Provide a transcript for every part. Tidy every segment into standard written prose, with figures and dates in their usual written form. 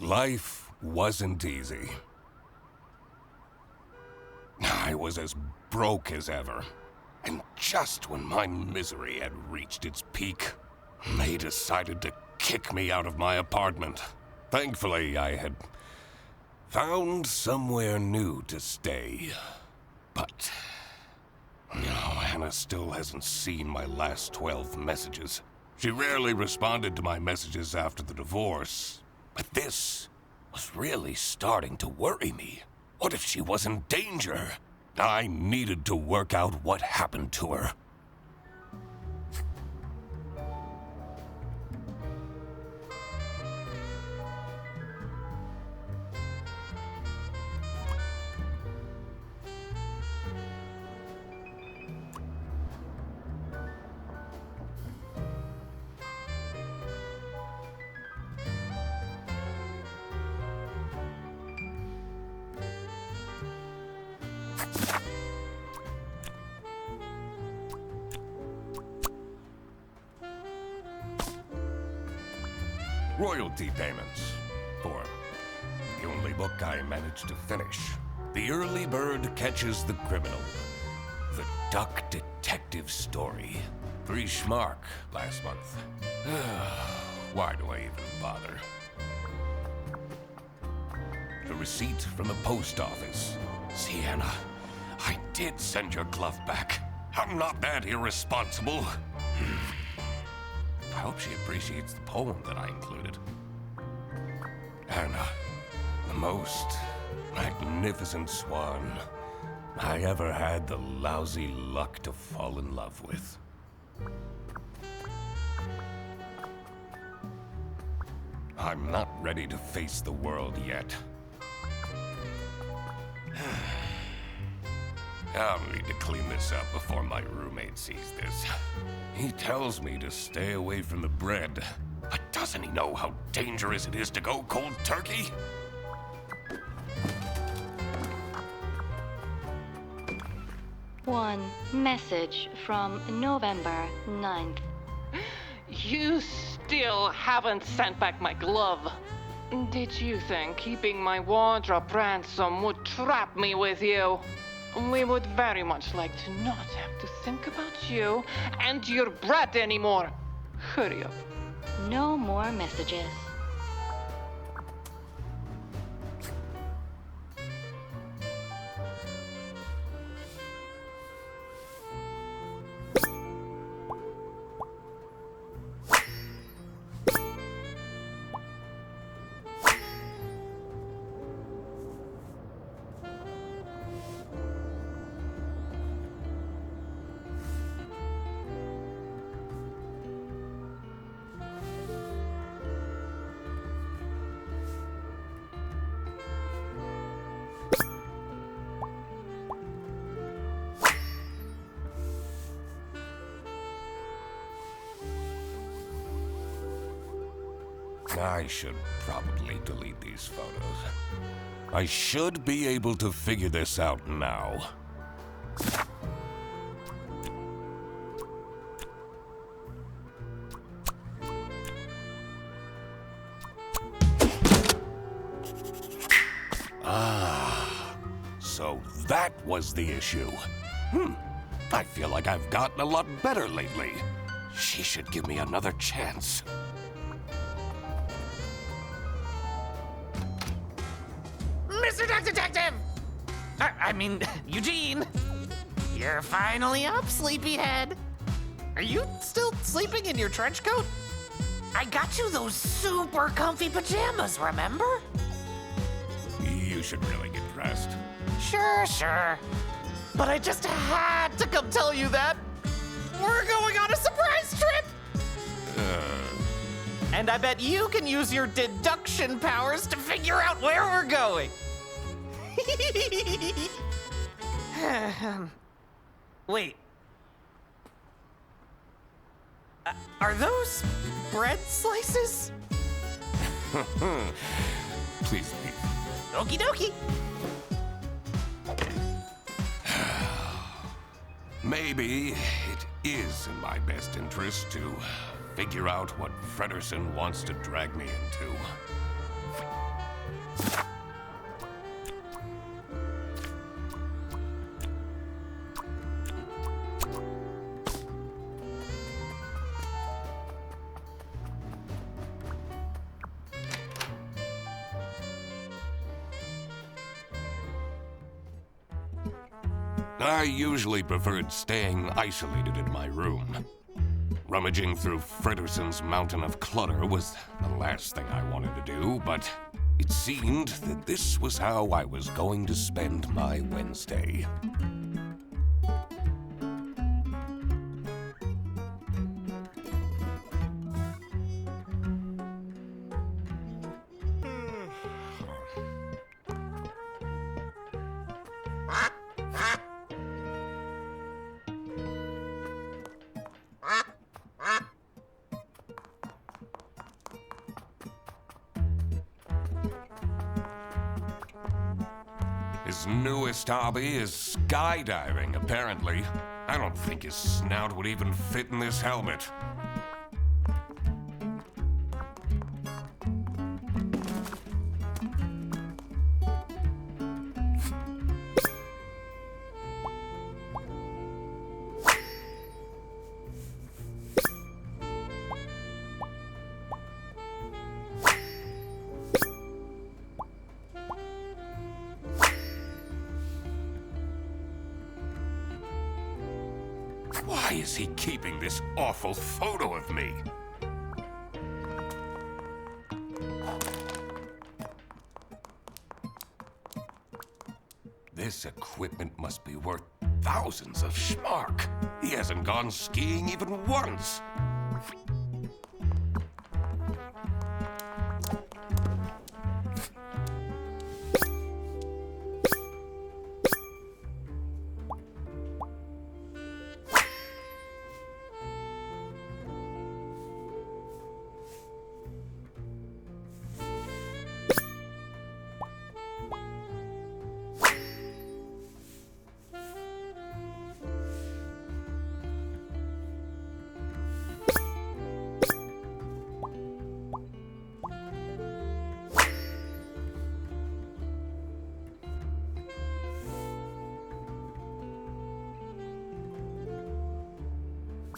Life wasn't easy. I was as broke as ever. And just when my misery had reached its peak, they decided to kick me out of my apartment. Thankfully, I had found somewhere new to stay. But Hannah still hasn't seen my last 12 messages. She rarely responded to my messages after the divorce. But this was really starting to worry me. What if she was in danger? I needed to work out what happened to her. Royalty payments for the only book I managed to finish. The Early Bird Catches the Criminal. The Duck Detective Story. 3 schmark last month. Why do I even bother? The receipt from the post office. See, Anna, I did send your glove back. I'm not that irresponsible. I hope she appreciates the poem that I included. Anna, the most magnificent swan I ever had the lousy luck to fall in love with. I'm not ready to face the world yet. I'll need to clean this up before my roommate sees this. He tells me to stay away from the bread, but doesn't he know how dangerous it is to go cold turkey? One message from November 9th. You still haven't sent back my glove. Did you think keeping my wardrobe ransom would trap me with you? We would very much like to not have to think about you and your bread anymore. Hurry up. No more messages. I should probably delete these photos. I should be able to figure this out now. So that was the issue. I feel like I've gotten a lot better lately. She should give me another chance. Mr. Duck Detective! I mean, Eugene! You're finally up, sleepyhead. Are you still sleeping in your trench coat? I got you those super comfy pajamas, remember? You should really get dressed. Sure. But I just had to come tell you that we're going on a surprise trip! And I bet you can use your deduction powers to figure out where we're going. Wait. Are those bread slices? Please leave. Okie dokie. Maybe it is in my best interest to figure out what Frederson wants to drag me into. I usually preferred staying isolated in my room. Rummaging through Fredderson's mountain of clutter was the last thing I wanted to do, but it seemed that this was how I was going to spend my Wednesday. His newest hobby is skydiving, apparently. I don't think his snout would even fit in this helmet. Why is he keeping this awful photo of me? This equipment must be worth thousands of schmark. He hasn't gone skiing even once.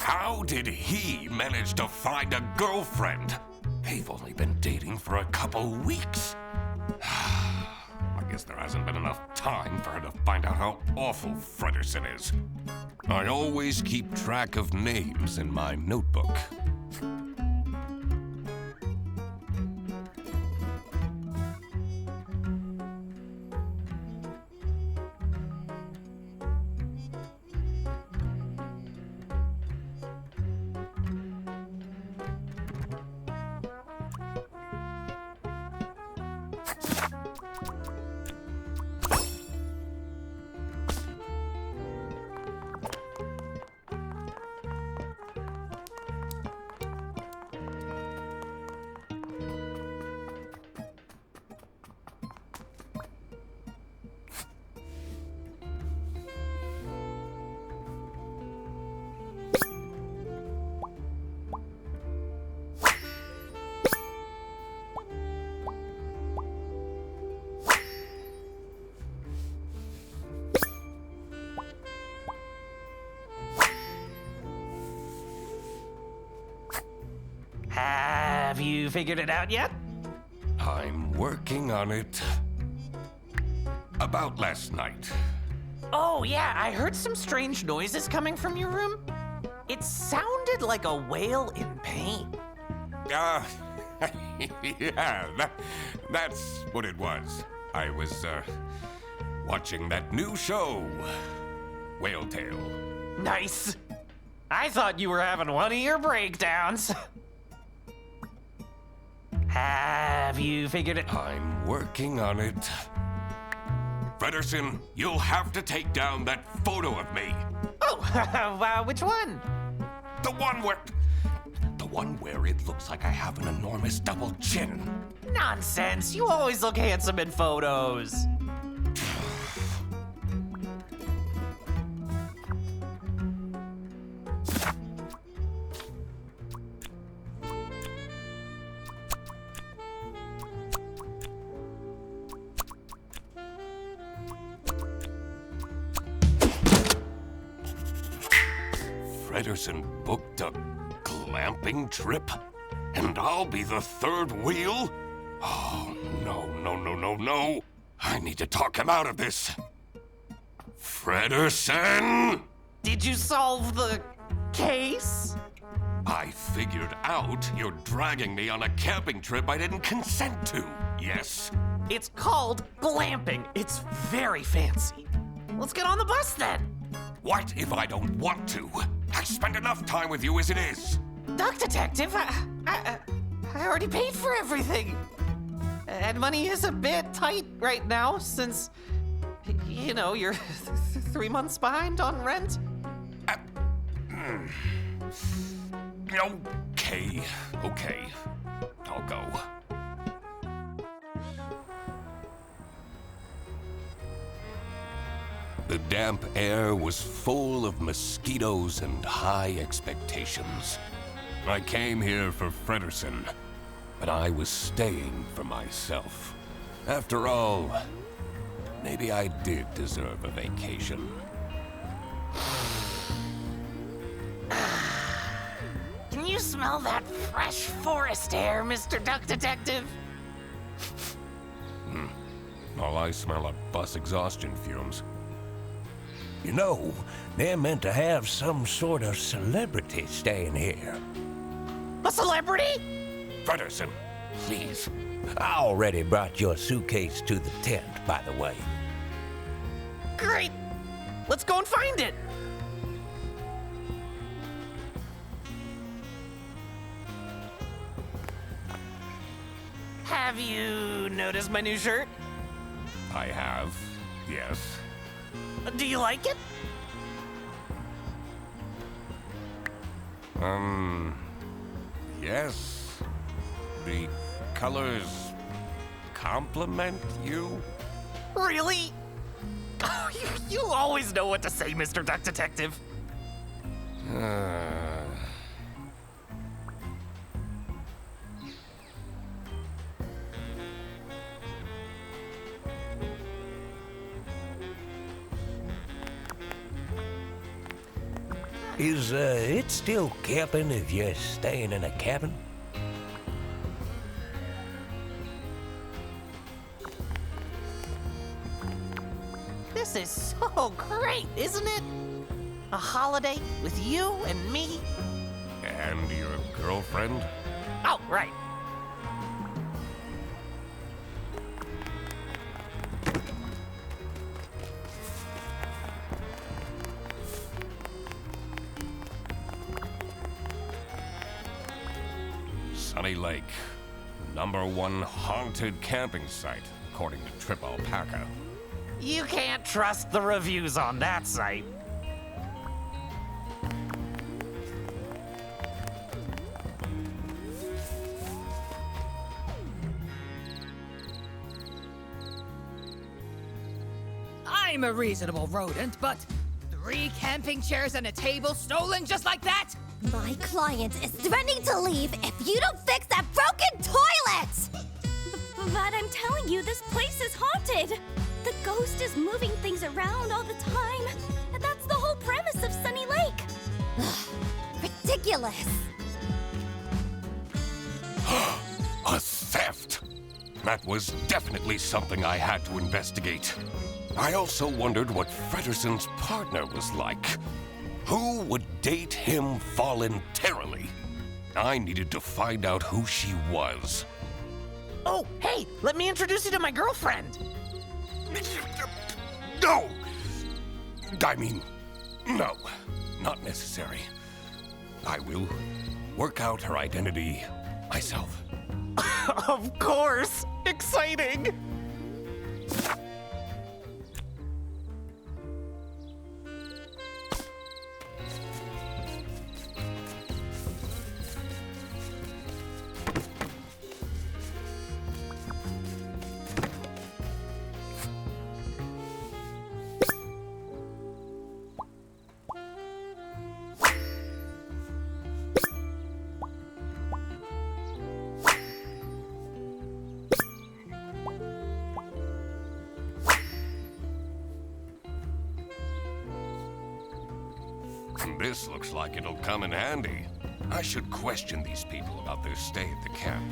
How did he manage to find a girlfriend? They've only been dating for a couple weeks. I guess there hasn't been enough time for her to find out how awful Fredderson is. I always keep track of names in my notebook. Have you figured it out yet? I'm working on it. About last night. Oh, yeah, I heard some strange noises coming from your room. It sounded like a whale in pain. Yeah, that's what it was. I was, watching that new show, Whale Tale. Nice. I thought you were having one of your breakdowns. Have you figured it? I'm working on it. Fredderson, you'll have to take down that photo of me. Oh, which one? The one where it looks like I have an enormous double chin. Nonsense. You always look handsome in photos. Fredderson booked a glamping trip? And I'll be the third wheel? Oh, no. I need to talk him out of this. Fredderson! Did you solve the case? I figured out you're dragging me on a camping trip I didn't consent to. Yes? It's called glamping. It's very fancy. Let's get on the bus then. What if I don't want to? I spend enough time with you as it is. Duck Detective, I already paid for everything. And money is a bit tight right now since, you know, you're 3 months behind on rent. Okay. I'll go. The damp air was full of mosquitoes and high expectations. I came here for Fredderson, but I was staying for myself. After all, maybe I did deserve a vacation. Can you smell that fresh forest air, Mr. Duck Detective? All I smell are bus exhaustion fumes. You know, they're meant to have some sort of celebrity staying here. A celebrity? Fredderson, please. I already brought your suitcase to the tent, by the way. Great. Let's go and find it. Have you noticed my new shirt? I have, yes. Do you like it? Yes. The colors compliment you? Really? Oh, you always know what to say, Mr. Duck Detective. Is it still camping if you're staying in a cabin? This is so great, isn't it? A holiday with you and me. And your girlfriend? Oh, right. Sunny Lake, #1 haunted camping site, according to Trip Alpaca. You can't trust the reviews on that site. I'm a reasonable rodent, but 3 camping chairs and a table stolen just like that? My client is threatening to leave if you don't fix that broken toilet! But I'm telling you, this place is haunted. The ghost is moving things around all the time. And that's the whole premise of Sunny Lake. Ridiculous! A theft! That was definitely something I had to investigate. I also wondered what Fredderson's partner was like. Who would date him voluntarily? I needed to find out who she was. Oh, hey, let me introduce you to my girlfriend. No! I mean, no, not necessary. I will work out her identity myself. Of course! Exciting! This looks like it'll come in handy. I should question these people about their stay at the camp.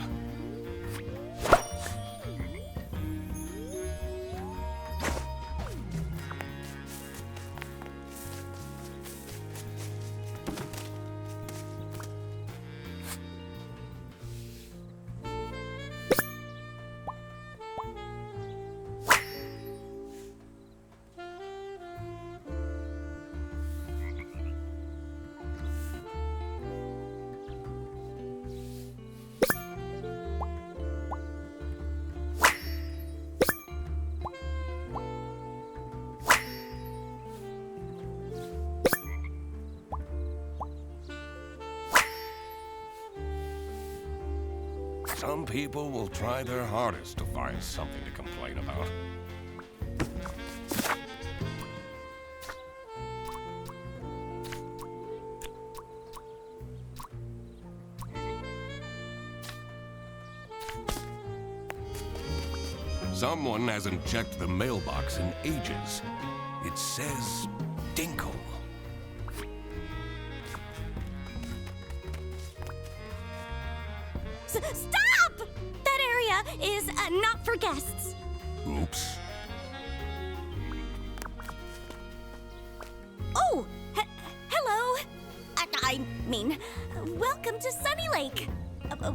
Some people will try their hardest to find something to complain about. Someone hasn't checked the mailbox in ages. It says Dinkle. Stop! That area is not for guests. Oops. Oh, hello. I mean, welcome to Sunny Lake,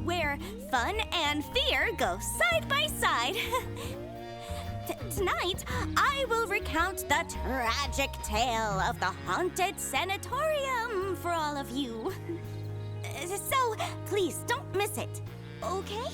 where fun and fear go side by side. Tonight, I will recount the tragic tale of the haunted sanatorium for all of you. So, please don't miss it, okay?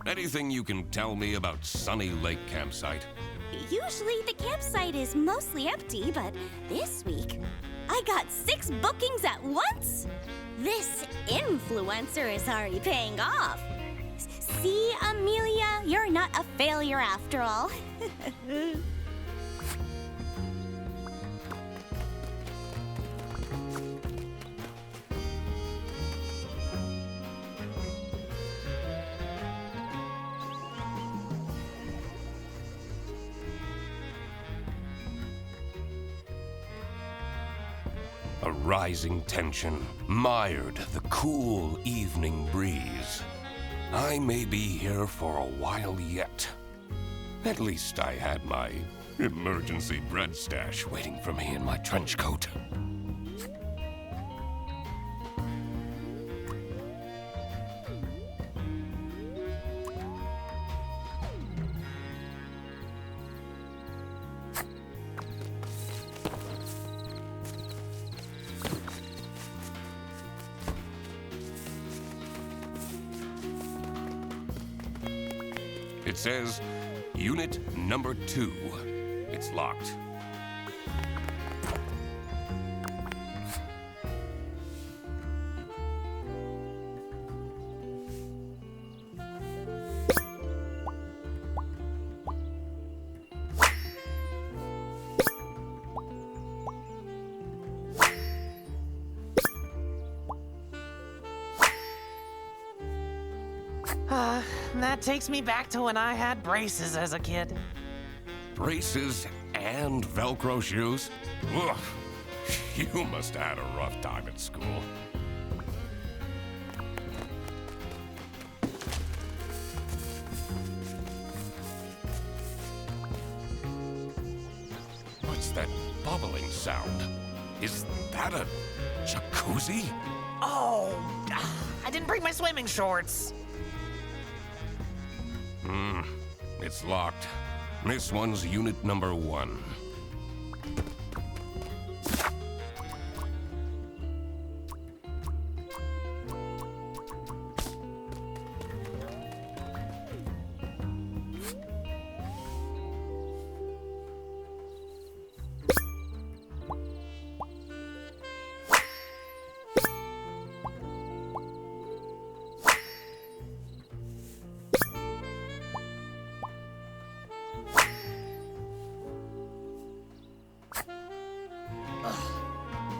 Anything you can tell me about Sunny Lake Campsite? Usually the campsite is mostly empty, but this week, I got 6 bookings at once. This influencer is already paying off. See, Amelia, you're not a failure after all. A rising tension mired the cool evening breeze. I may be here for a while yet. At least I had my emergency bread stash waiting for me in my trench coat. It says, Unit number 2. It's locked. That takes me back to when I had braces as a kid. Braces and Velcro shoes? Ugh. You must have had a rough time at school. What's that bubbling sound? Is that a jacuzzi? Oh, I didn't bring my swimming shorts. It's locked. This one's unit number 1.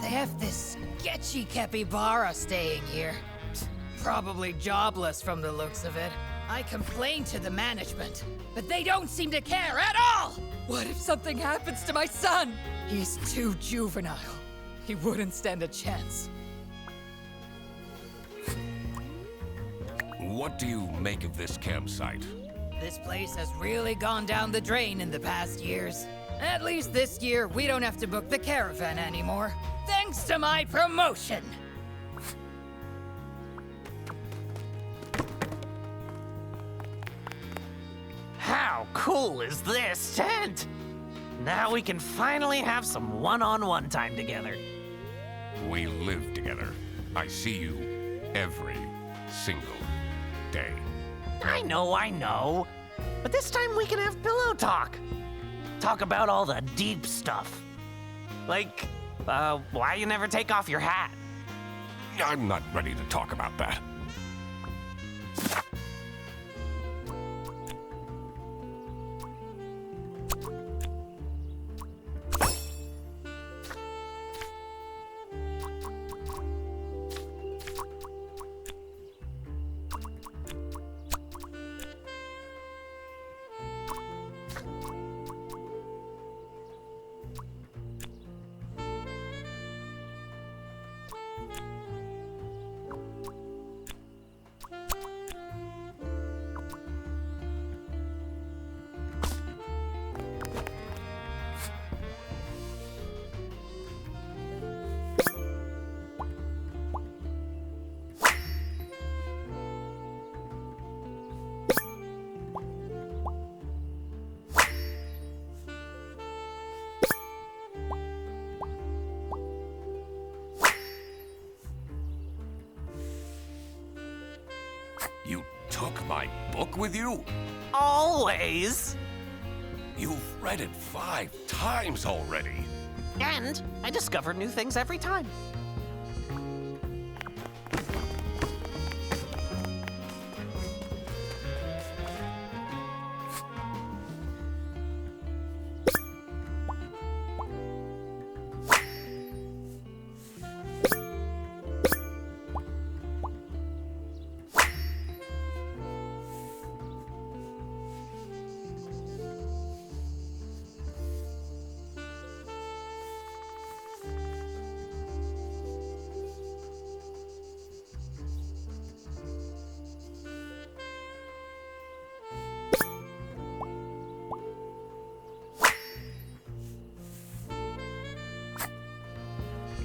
They have this sketchy capybara staying here. Probably jobless from the looks of it. I complained to the management, but they don't seem to care at all! What if something happens to my son? He's too juvenile. He wouldn't stand a chance. What do you make of this campsite? This place has really gone down the drain in the past years. At least this year, we don't have to book the caravan anymore. Thanks to my promotion! cool is this tent? Now we can finally have some one-on-one time together. We live together. I see you every single day. I know. But this time we can have pillow talk. Talk about all the deep stuff. Like, why you never take off your hat? I'm not ready to talk about that. You took my book with you? Always. You've read it 5 times already. And I discover new things every time.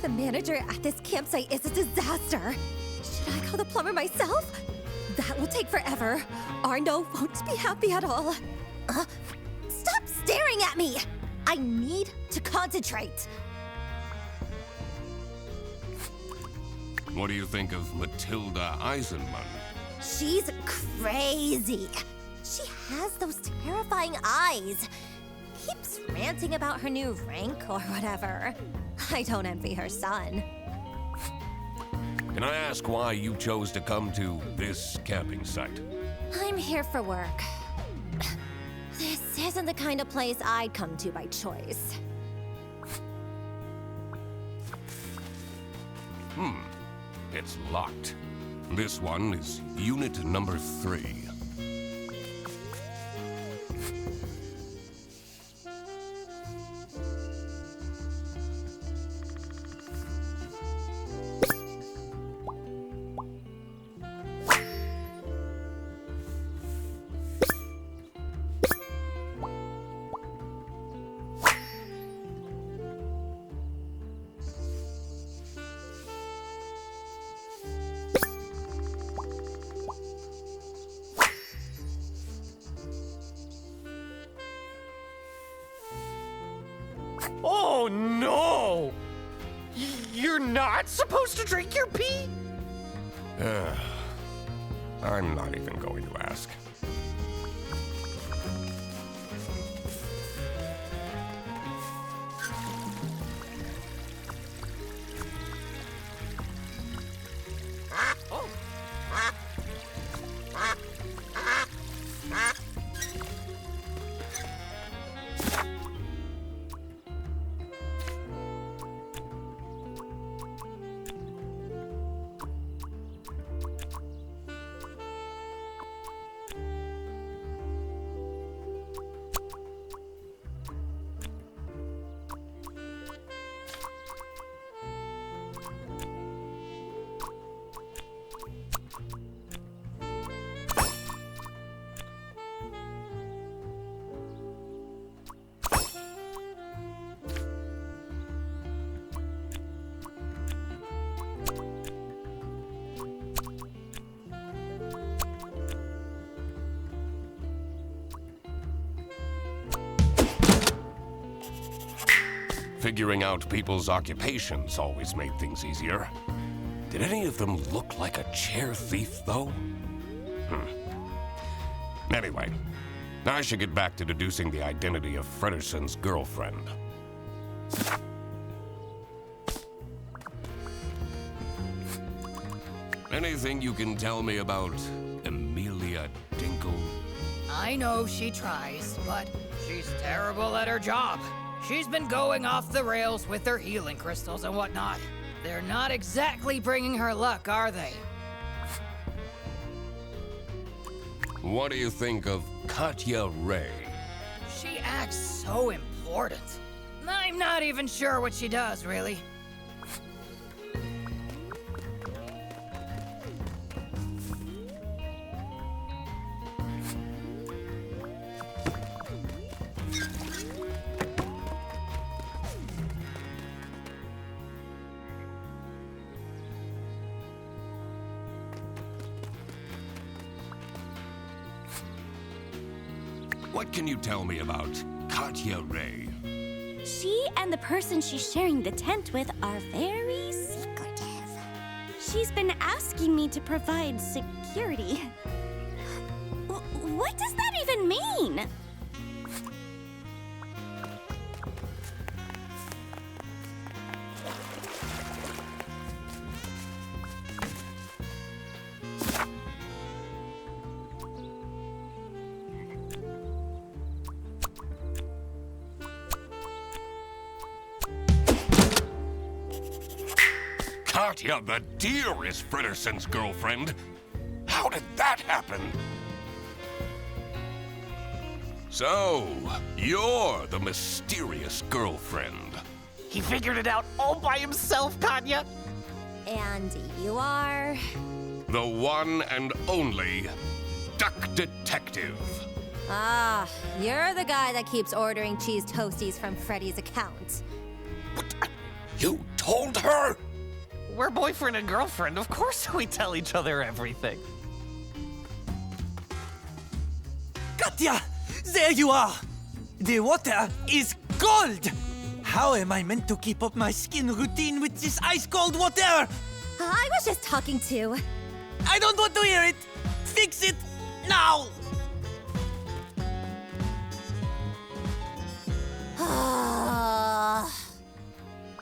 The manager at this campsite is a disaster. Should I call the plumber myself? That will take forever. Arno won't be happy at all. Stop staring at me! I need to concentrate. What do you think of Matilda Eisenman? She's crazy. She has those terrifying eyes. Keeps ranting about her new rank or whatever. I don't envy her son. Can I ask why you chose to come to this camping site? I'm here for work. This isn't the kind of place I'd come to by choice. It's locked. This one is unit number 3. Oh no! You're not supposed to drink your pee? I'm not even going to ask. Figuring out people's occupations always made things easier. Did any of them look like a chair thief, though? Anyway, I should get back to deducing the identity of Frederson's girlfriend. Anything you can tell me about Amelia Dinkle? I know she tries, but she's terrible at her job. She's been going off the rails with her healing crystals and whatnot. They're not exactly bringing her luck, are they? What do you think of Katya Ray? She acts so important. I'm not even sure what she does, really. What can you tell me about Katya Ray? She and the person she's sharing the tent with are very secretive. She's been asking me to provide security. What does that even mean? Katya the deer is Frederson's girlfriend. How did that happen? So, you're the mysterious girlfriend. He figured it out all by himself, Katya. And you are? The one and only Duck Detective. Ah, you're the guy that keeps ordering cheese toasties from Freddy's account. What? You told her? We're boyfriend and girlfriend. Of course we tell each other everything. Katya! There you are! The water is cold! How am I meant to keep up my skin routine with this ice-cold water? I was just talking to. I don't want to hear it! Fix it now!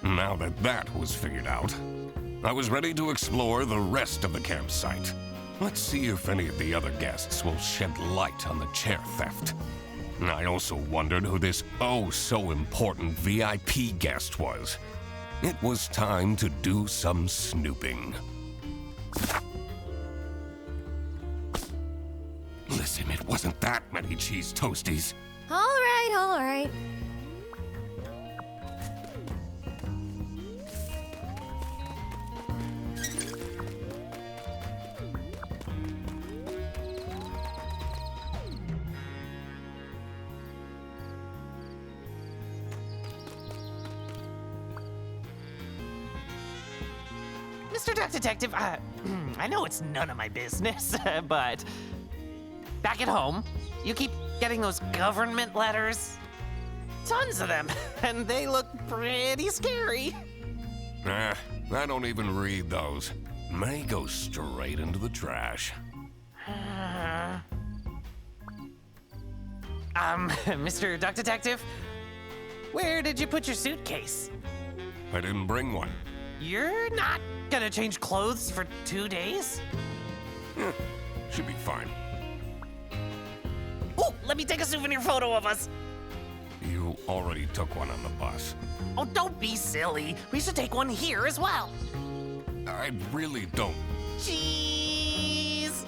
Now that that was figured out, I was ready to explore the rest of the campsite. Let's see if any of the other guests will shed light on the chair theft. I also wondered who this oh-so-important VIP guest was. It was time to do some snooping. Listen, it wasn't that many cheese toasties. All right, all right. Mr. Duck Detective, I know it's none of my business, but back at home, you keep getting those government letters. Tons of them, and they look pretty scary. I don't even read those. They go straight into the trash. Mr. Duck Detective, where did you put your suitcase? I didn't bring one. You're not gonna change clothes for 2 days? Should be fine. Oh, let me take a souvenir photo of us. You already took one on the bus. Oh, don't be silly. We should take one here as well. I really don't. Cheese!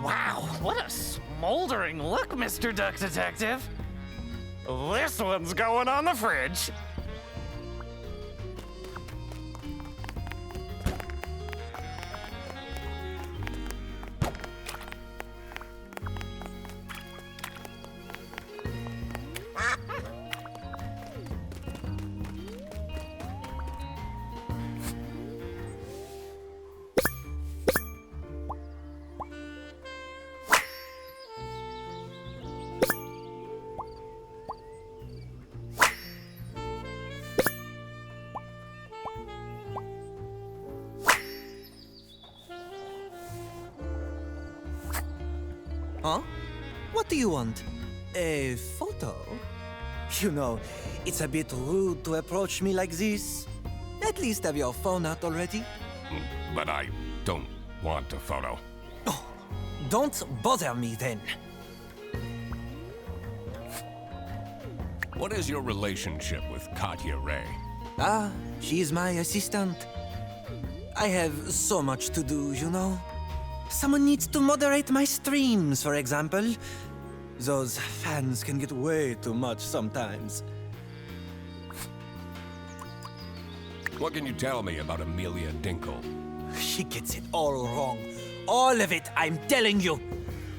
Wow, what a smoldering look, Mr. Duck Detective. This one's going on the fridge. What do you want? A photo? You know, it's a bit rude to approach me like this. At least have your phone out already. But I don't want a photo. Oh, don't bother me then. What is your relationship with Katya Ray? Ah, she's my assistant. I have so much to do, you know. Someone needs to moderate my streams, for example. Those fans can get way too much sometimes. What can you tell me about Amelia Dinkle? She gets it all wrong. All of it, I'm telling you.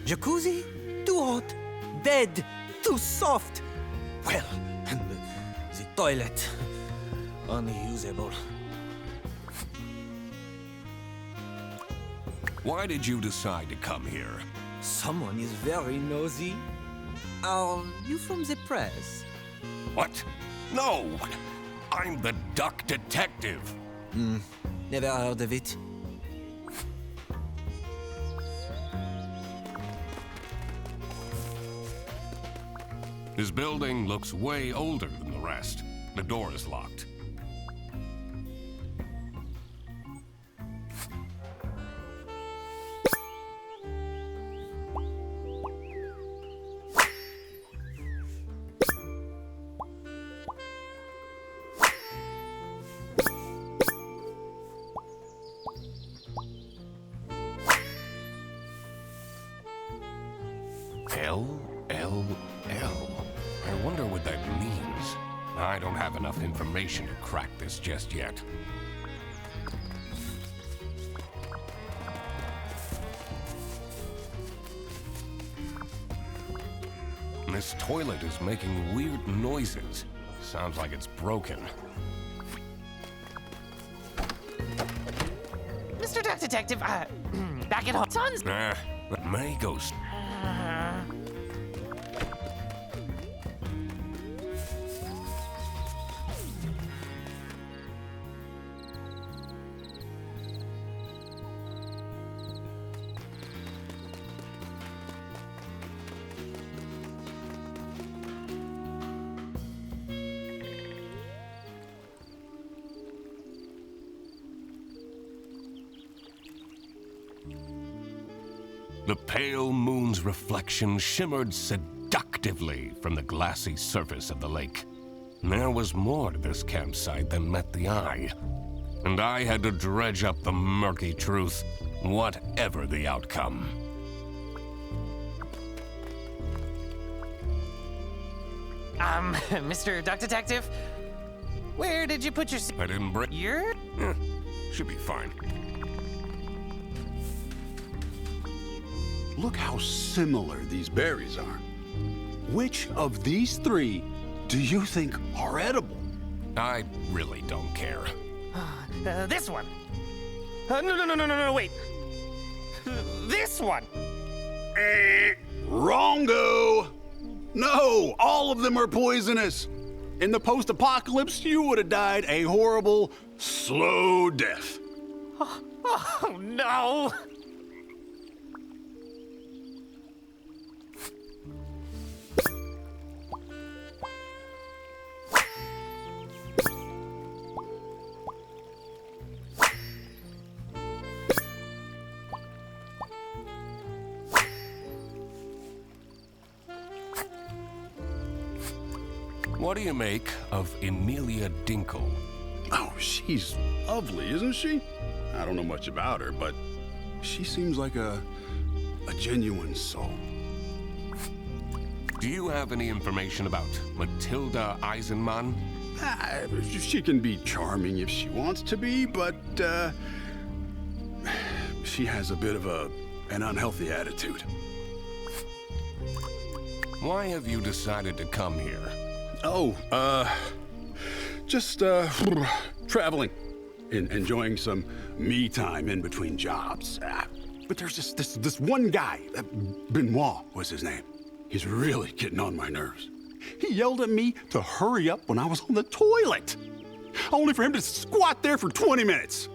Jacuzzi? Too hot. Bed? Too soft. Well, and the toilet? Unusable. Why did you decide to come here? Someone is very nosy. Are you from the press? What? No! I'm the Duck Detective. Never heard of it. This building looks way older than the rest. The door is locked. L. I wonder what that means. I don't have enough information to crack this just yet. This toilet is making weird noises. Sounds like it's broken. Mr. Duck Detective, back at home. Tons. But May goes. The pale moon's reflection shimmered seductively from the glassy surface of the lake. There was more to this campsite than met the eye, and I had to dredge up the murky truth, whatever the outcome. Mr. Duck Detective, where did you put your... I didn't bring... Your... Should be fine. Look how similar these berries are. Which of these three do you think are edible? I really don't care. This one. No, wait. This one. Wrongo! No, all of them are poisonous. In the post-apocalypse, you would have died a horrible, slow death. Oh, no! What do you make of Amelia Dinkle? Oh, she's lovely, isn't she? I don't know much about her, but she seems like a genuine soul. Do you have any information about Matilda Eisenman? She can be charming if she wants to be, but she has a bit of an unhealthy attitude. Why have you decided to come here? Oh, just traveling, enjoying some me time in between jobs. But there's this one guy, Benoit was his name. He's really getting on my nerves. He yelled at me to hurry up when I was on the toilet, only for him to squat there for 20 minutes.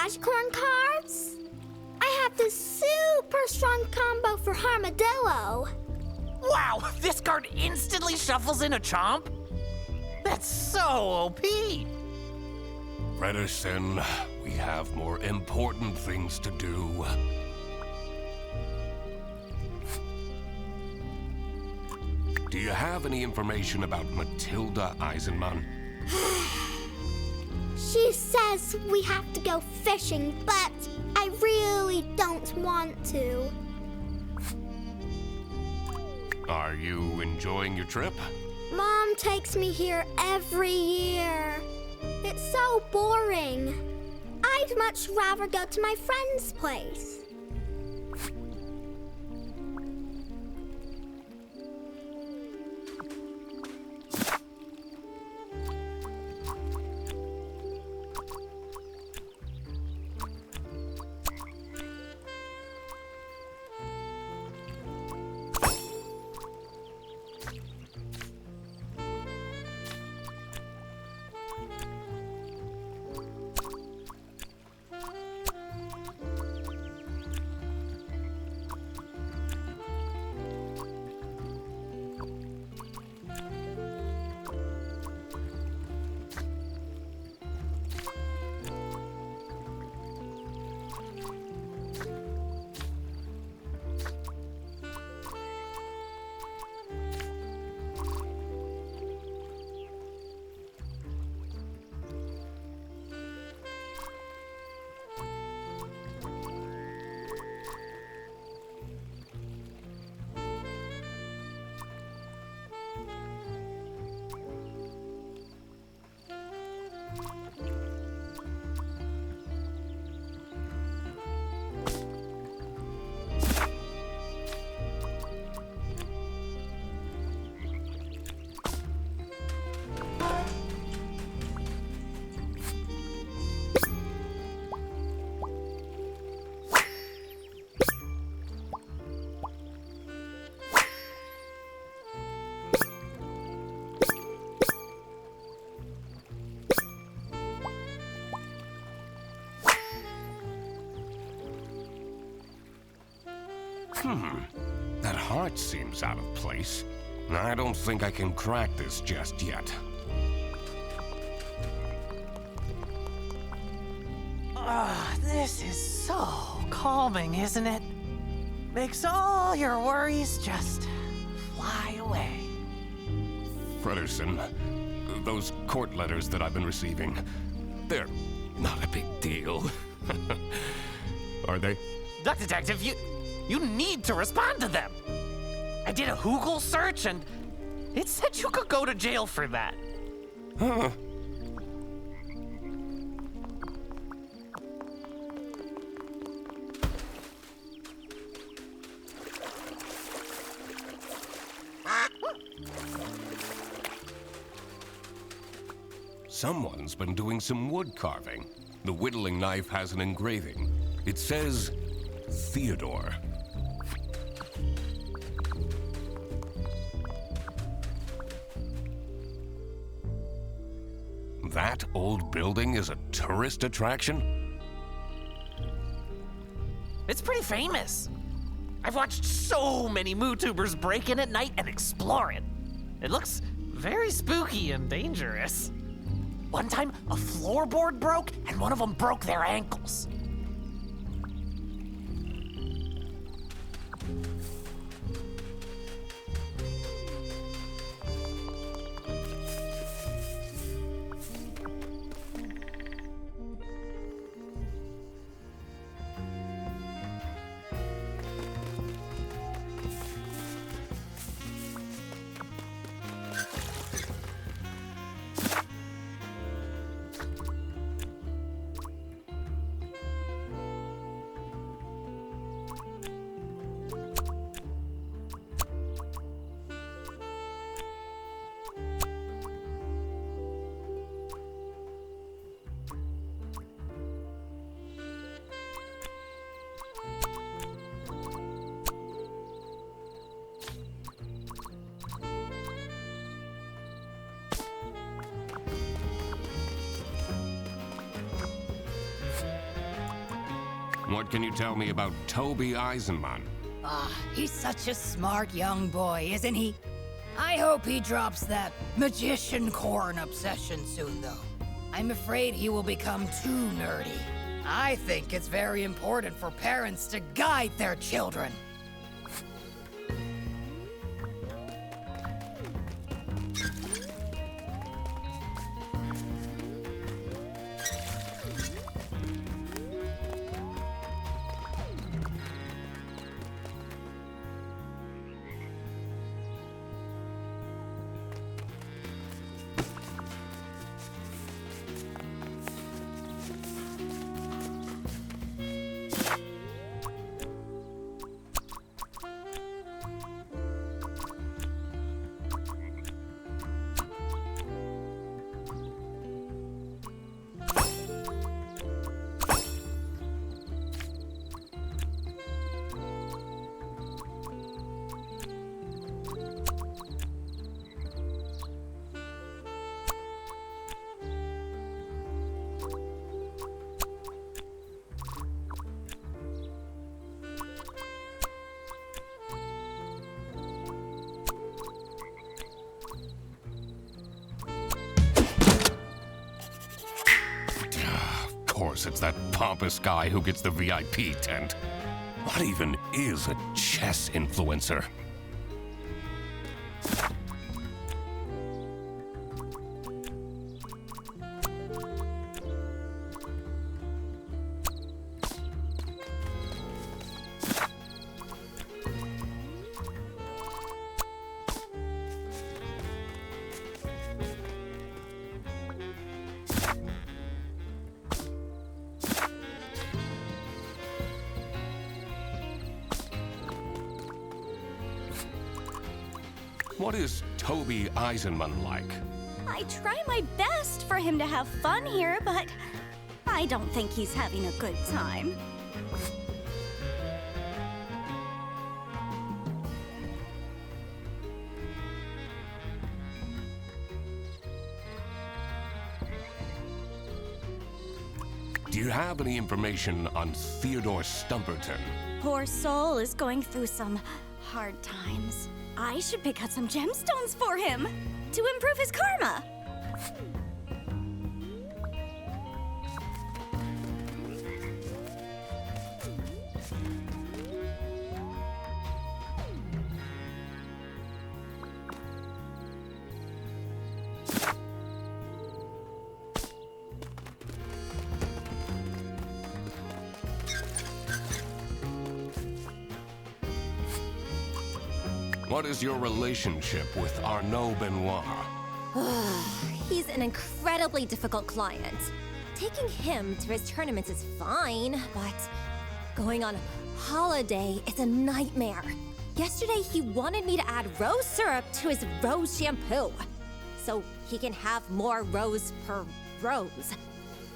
trash corn cards? I have this super strong combo for Armadillo. Wow, this card instantly shuffles in a chomp? That's so OP! Fredderson, we have more important things to do. Do you have any information about Matilda Eisenman? She says we have to go fishing, but I really don't want to. Are you enjoying your trip? Mom takes me here every year. It's so boring. I'd much rather go to my friend's place. That heart seems out of place. I don't think I can crack this just yet. This is so calming, isn't it? Makes all your worries just fly away. Fredderson, those court letters that I've been receiving, they're not a big deal. Are they? Duck Detective, you need to respond to them. I did a Google search and it said you could go to jail for that. Huh. Someone's been doing some wood carving. The whittling knife has an engraving. It says Theodore. That old building is a tourist attraction? It's pretty famous. I've watched so many MooTubers break in at night and explore it. It looks very spooky and dangerous. One time, a floorboard broke and one of them broke their ankles. What can you tell me about Toby Eisenman? He's such a smart young boy, isn't he? I hope he drops that magician corn obsession soon, though. I'm afraid he will become too nerdy. I think it's very important for parents to guide their children. Of course, it's that pompous guy who gets the VIP tent. What even is a chess influencer? What is Toby Eisenman like? I try my best for him to have fun here, but I don't think he's having a good time. Do you have any information on Theodore Stumperton? Poor soul is going through some hard times. I should pick out some gemstones for him to improve his karma. What is your relationship with Arnaud Benoit? He's an incredibly difficult client. Taking him to his tournaments is fine, but going on holiday is a nightmare. Yesterday, he wanted me to add rose syrup to his rose shampoo, so he can have more rose per rose.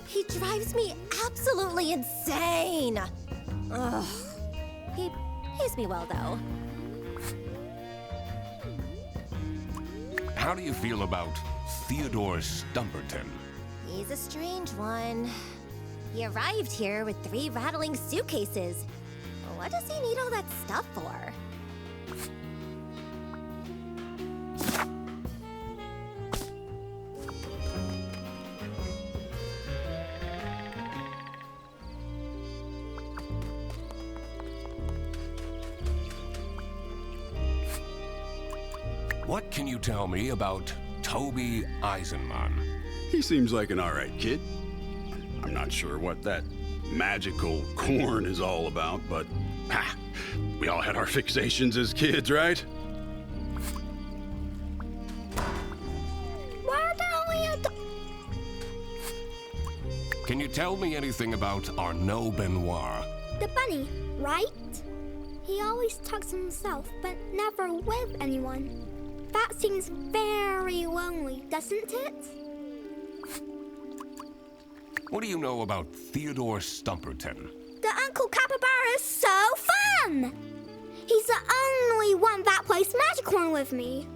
He drives me absolutely insane. Ugh. He pays me well, though. How do you feel about Theodore Stumperton? He's a strange one. He arrived here with 3 rattling suitcases. What does he need all that stuff for? What can you tell me about Toby Eisenman? He seems like an alright kid. I'm not sure what that magical corn is all about, but we all had our fixations as kids, right? Why don't we Can you tell me anything about Arnaud Benoit? The bunny, right? He always talks to himself, but never with anyone. That seems very lonely, doesn't it? What do you know about Theodore Stumperton? The Uncle Capybara is so fun! He's the only one that plays Magic Horn with me.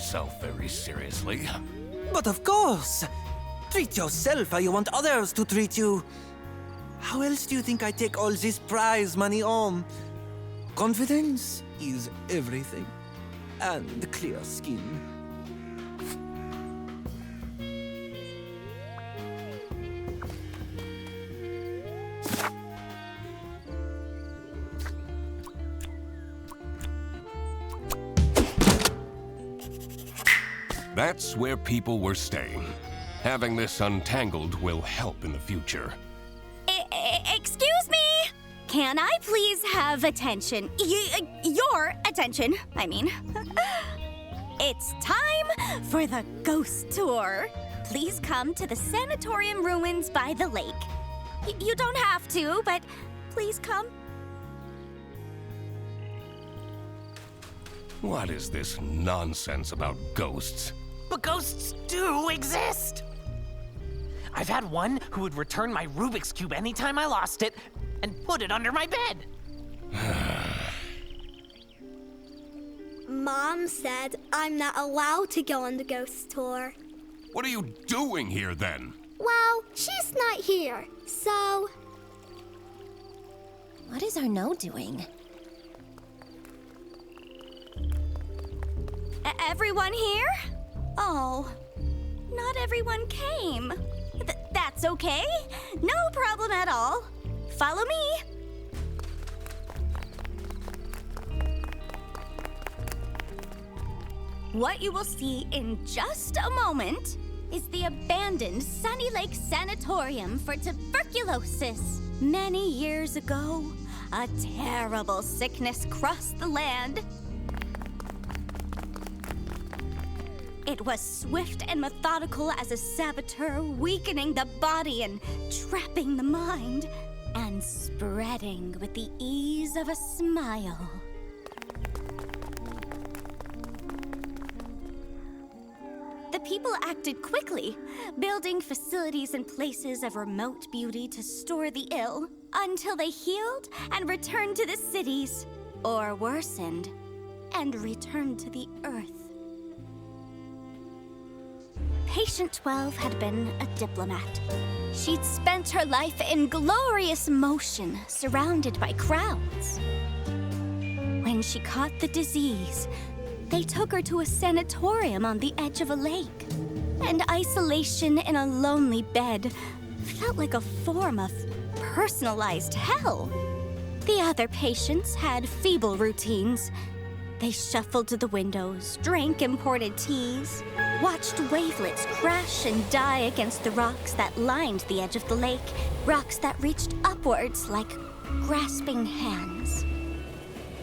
yourself very seriously. But of course! Treat yourself how you want others to treat you. How else do you think I take all this prize money home? Confidence is everything. And clear skin. That's where people were staying. Having this untangled will help in the future. Excuse me? Can I please have attention? Your attention, I mean. It's time for the ghost tour. Please come to the Sanatorium ruins by the lake. You don't have to, but please come. What is this nonsense about ghosts? But ghosts do exist! I've had one who would return my Rubik's Cube anytime I lost it and put it under my bed. Mom said I'm not allowed to go on the ghost tour. What are you doing here then? Well, she's not here, so... What is Arnaud doing? Everyone here? Oh, not everyone came. That's okay. No problem at all. Follow me. What you will see in just a moment is the abandoned Sunny Lake Sanatorium for tuberculosis. Many years ago, a terrible sickness crossed the land. It was swift and methodical as a saboteur, weakening the body and trapping the mind, and spreading with the ease of a smile. The people acted quickly, building facilities and places of remote beauty to store the ill, until they healed and returned to the cities, or worsened and returned to the earth. Patient 12 had been a diplomat. She'd spent her life in glorious motion, surrounded by crowds. When she caught the disease, they took her to a sanatorium on the edge of a lake. And isolation in a lonely bed felt like a form of personalized hell. The other patients had feeble routines. They shuffled to the windows, drank imported teas, watched wavelets crash and die against the rocks that lined the edge of the lake, rocks that reached upwards like grasping hands.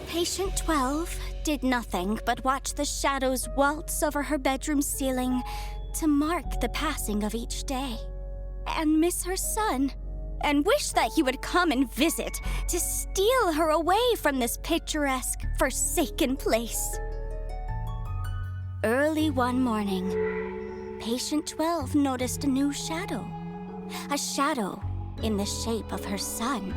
Patient 12 did nothing but watch the shadows waltz over her bedroom ceiling to mark the passing of each day, and miss her son, and wish that he would come and visit to steal her away from this picturesque, forsaken place. Early one morning, Patient 12 noticed a new shadow. A shadow in the shape of her son.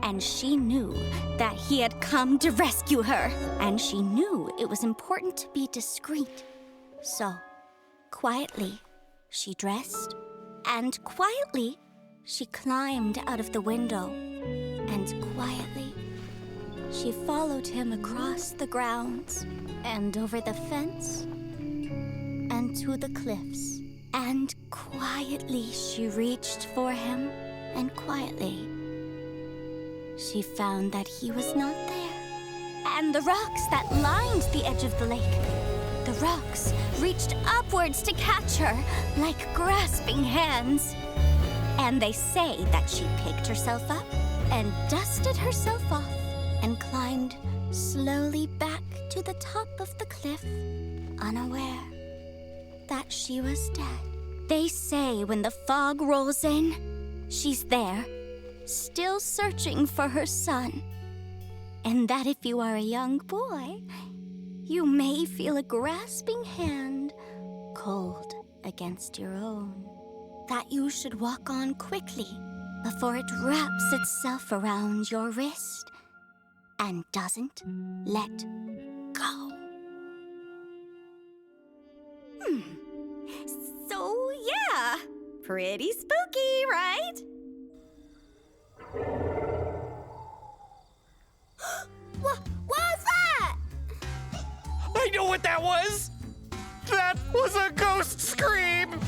And she knew that he had come to rescue her. And she knew it was important to be discreet. So, quietly, she dressed, and quietly, she climbed out of the window. And quietly, she followed him across the grounds, and over the fence, and to the cliffs. And quietly she reached for him, and quietly she found that he was not there. And the rocks that lined the edge of the lake, the rocks reached upwards to catch her like grasping hands. And they say that she picked herself up and dusted herself off and climbed slowly back to the top of the cliff, unaware that she was dead. They say when the fog rolls in, she's there, still searching for her son. And that if you are a young boy, you may feel a grasping hand cold against your own. That you should walk on quickly before it wraps itself around your wrist and doesn't let go. So, yeah, pretty spooky, right? What was that? I know what that was! That was a ghost scream!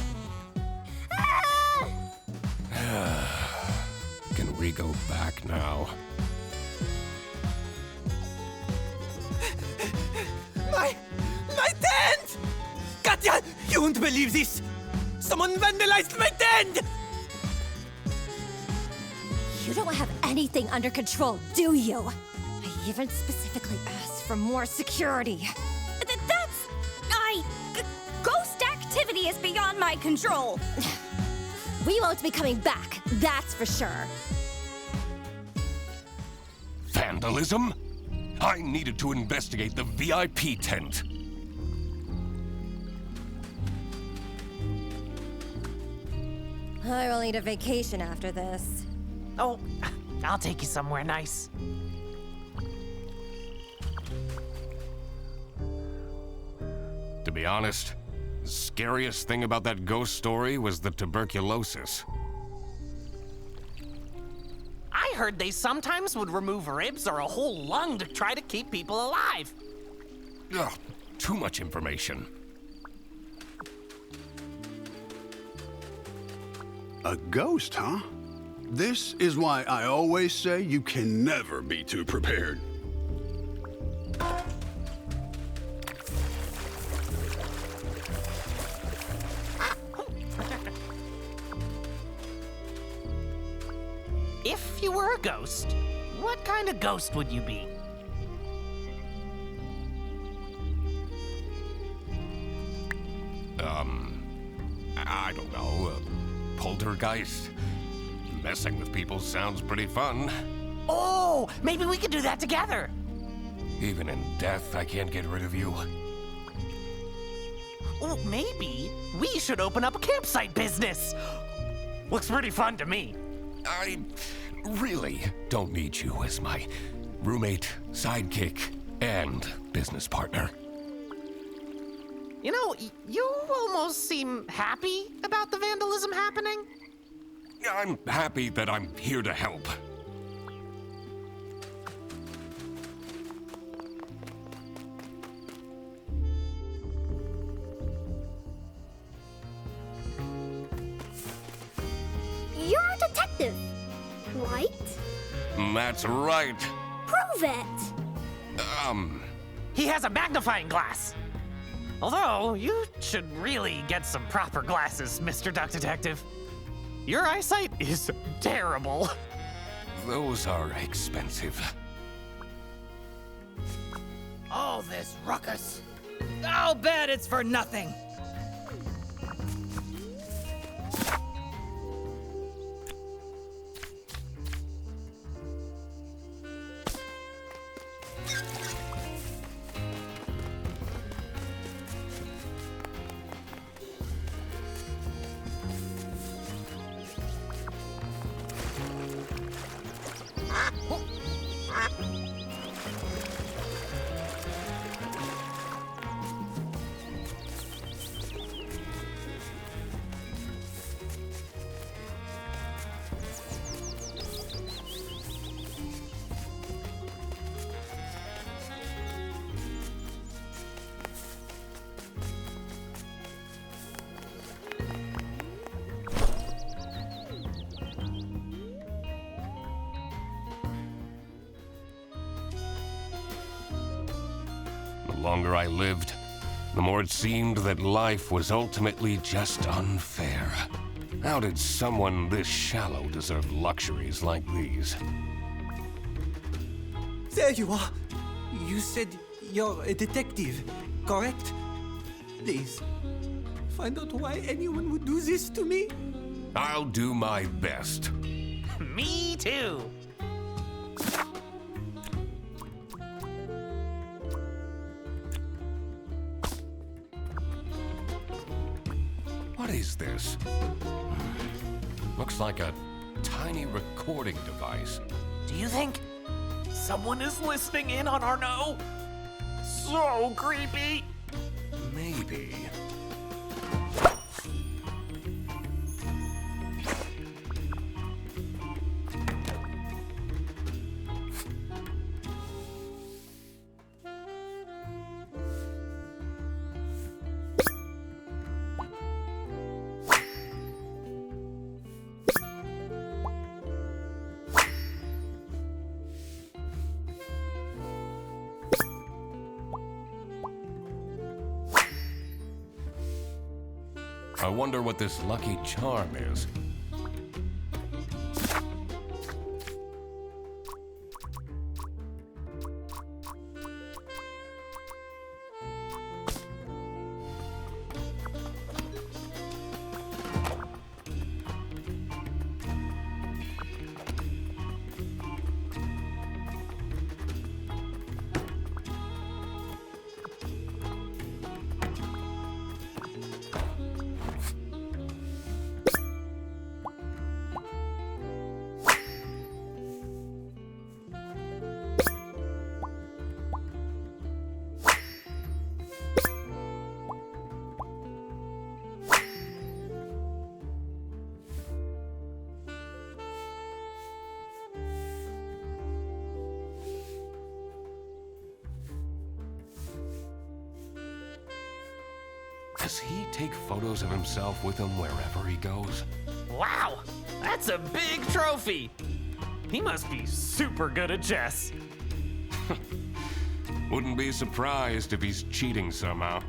Can we go back now? My tent! Katya, you won't believe this! Someone vandalized my tent! You don't have anything under control, do you? I even specifically asked for more security. Ghost activity is beyond my control. We won't be coming back, that's for sure. Vandalism? I needed to investigate the VIP tent. I will need a vacation after this. Oh, I'll take you somewhere nice. To be honest, the scariest thing about that ghost story was the tuberculosis. I heard they sometimes would remove ribs or a whole lung to try to keep people alive. Ugh, too much information. A ghost, huh? This is why I always say you can never be too prepared. If you were a ghost, what kind of ghost would you be? I don't know, a poltergeist? Messing with people sounds pretty fun. Oh, maybe we could do that together. Even in death, I can't get rid of you. Oh, maybe we should open up a campsite business. Looks pretty fun to me. I really don't need you as my roommate, sidekick, and business partner. You know, you almost seem happy about the vandalism happening. I'm happy that I'm here to help. You're a detective, right? That's right. Prove it. He has a magnifying glass. Although, you should really get some proper glasses, Mr. Duck Detective. Your eyesight is terrible. Those are expensive. All this ruckus. I'll bet it's for nothing. The longer I lived, the more it seemed that life was ultimately just unfair. How did someone this shallow deserve luxuries like these? There you are. You said you're a detective, correct? Please, find out why anyone would do this to me. I'll do my best. Me too. What is this? Looks like a tiny recording device. Do you think someone is listening in on our no? So creepy. Maybe. I wonder what this lucky charm is. Does he take photos of himself with him wherever he goes? Wow, that's a big trophy. He must be super good at chess. Wouldn't be surprised if he's cheating somehow.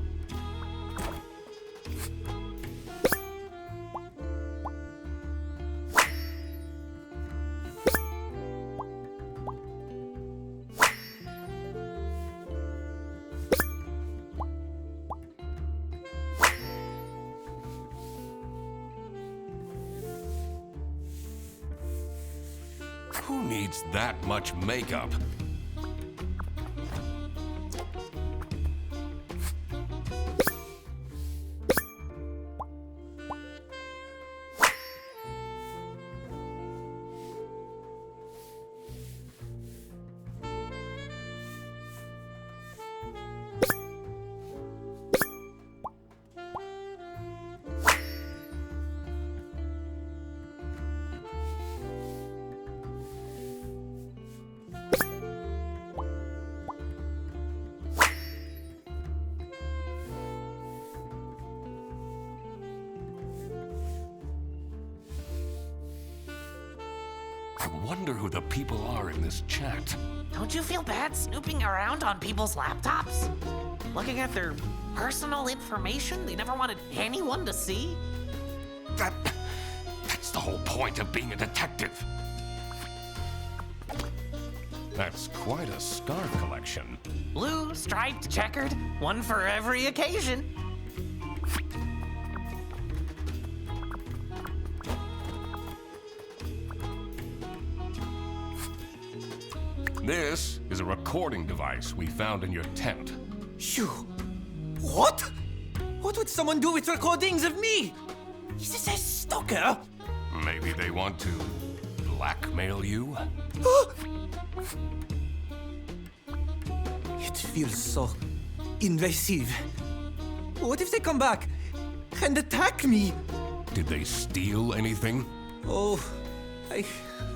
Who needs that much makeup? I wonder who the people are in this chat. Don't you feel bad snooping around on people's laptops? Looking at their personal information they never wanted anyone to see? That's the whole point of being a detective. That's quite a scarf collection. Blue, striped, checkered, one for every occasion. This is a recording device we found in your tent. Shoo! What? What would someone do with recordings of me? Is this a stalker? Maybe they want to blackmail you? It feels so invasive. What if they come back and attack me? Did they steal anything? Oh, I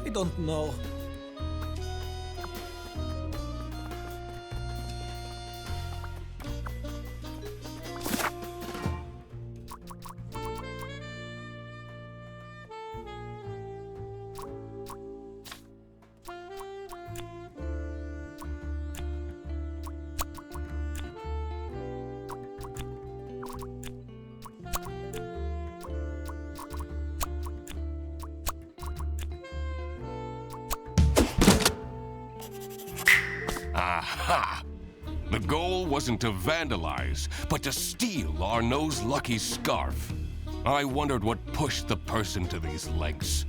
don't know. Aha! The goal wasn't to vandalize, but to steal Arnaud's lucky scarf. I wondered what pushed the person to these lengths.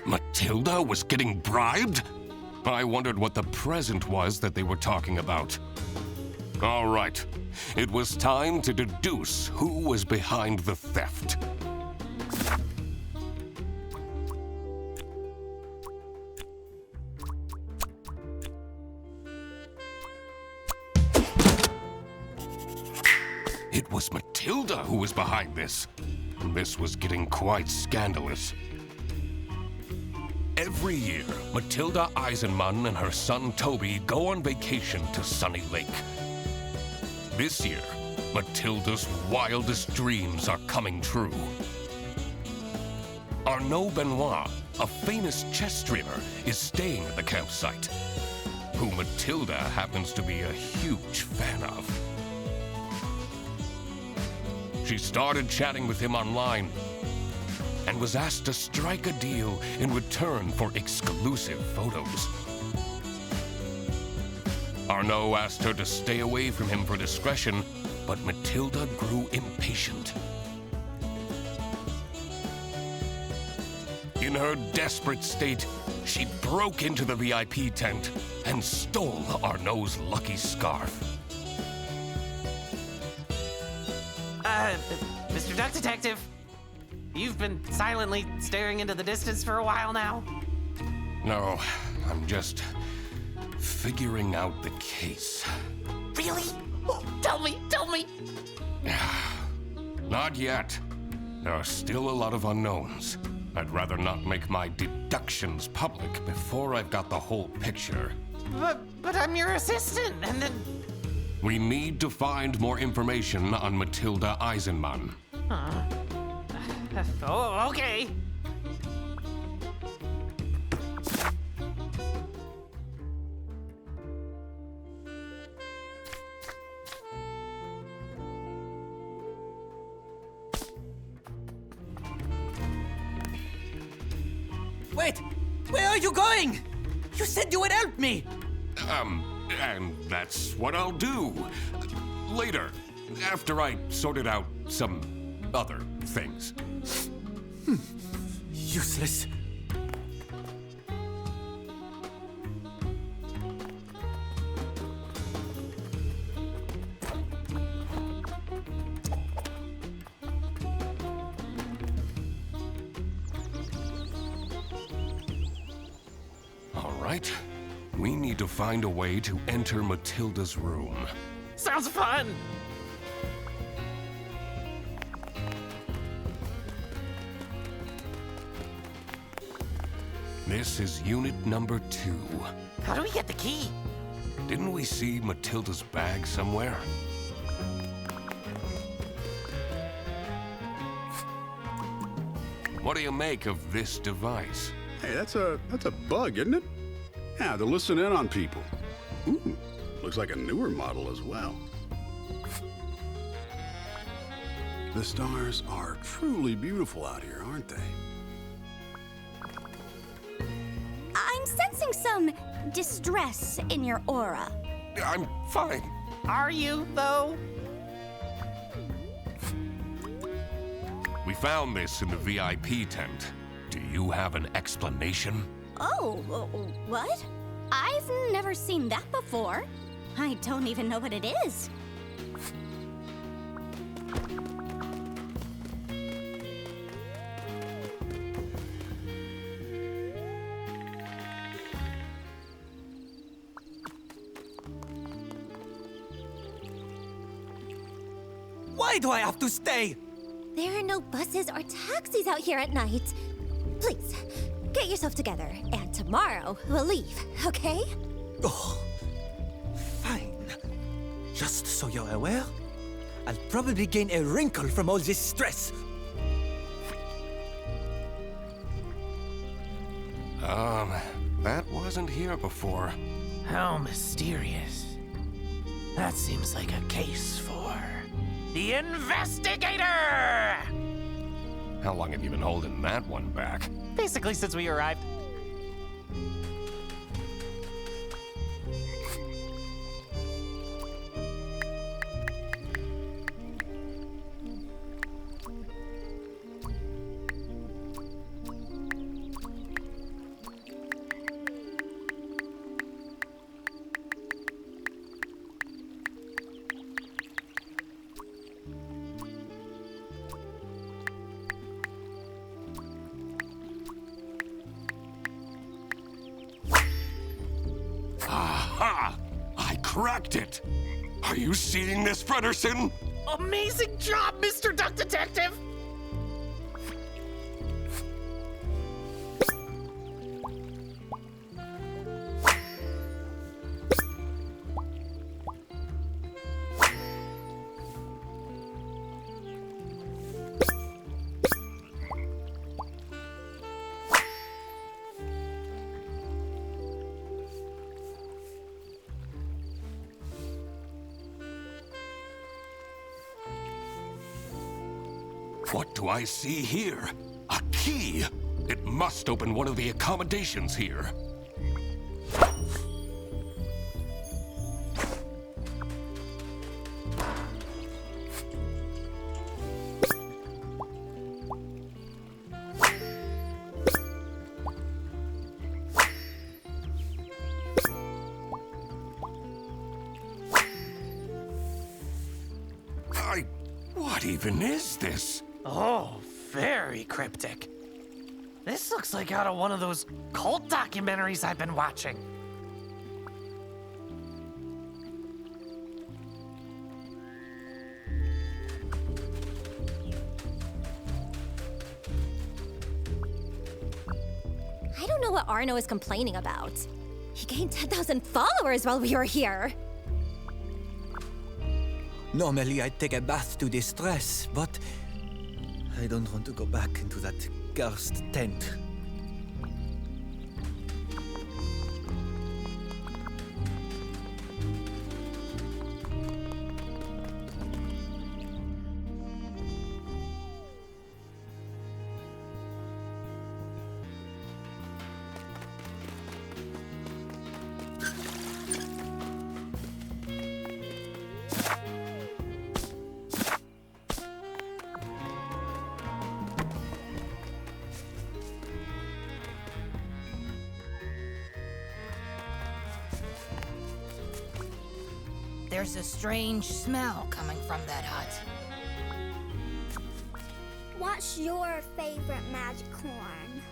Matilda was getting bribed? I wondered what the present was that they were talking about. All right, it was time to deduce who was behind the theft. It was Matilda who was behind this. This was getting quite scandalous. Every year, Matilda Eisenman and her son Toby go on vacation to Sunny Lake. This year, Matilda's wildest dreams are coming true. Arnaud Benoit, a famous chess streamer, is staying at the campsite, who Matilda happens to be a huge fan of. She started chatting with him online and was asked to strike a deal in return for exclusive photos. Arnaud asked her to stay away from him for discretion, but Matilda grew impatient. In her desperate state, she broke into the VIP tent and stole Arnaud's lucky scarf. Mr. Duck Detective, you've been silently staring into the distance for a while now? No, I'm just figuring out the case. Really? Oh, tell me! Not yet. There are still a lot of unknowns. I'd rather not make my deductions public before I've got the whole picture. But I'm your assistant, and then... We need to find more information on Matilda Eisenman. Oh, okay. Wait! Where are you going? You said you would help me! And that's what I'll do. Later, after I sorted out some other things. Useless. All right. We need to find a way to enter Matilda's room. Sounds fun! This is unit number 2. How do we get the key? Didn't we see Matilda's bag somewhere? What do you make of this device? Hey, that's a bug, isn't it? Yeah, to listen in on people. Ooh, looks like a newer model as well. The stars are truly beautiful out here, aren't they? I'm sensing some distress in your aura. I'm fine. Are you, though? We found this in the VIP tent. Do you have an explanation? Oh, what? I've never seen that before. I don't even know what it is. Why do I have to stay? There are no buses or taxis out here at night. Please, get yourself together, and tomorrow we'll leave, okay? Oh, fine. Just so you're aware, I'll probably gain a wrinkle from all this stress. That wasn't here before. How mysterious. That seems like a case for the investigator! How long have you been holding that one back? Basically, since we arrived. Aha! I cracked it! Are you seeing this, Frederson? Amazing job, Mr. Duck Detective! What do I see here? A key! It must open one of the accommodations here. What even is this? Oh, very cryptic. This looks like out of one of those cult documentaries I've been watching. I don't know what Arno is complaining about. He gained 10,000 followers while we were here. Normally I'd take a bath to distress, but I don't want to go back into that cursed tent. There's a strange smell coming from that hut. What's your favorite magic horn?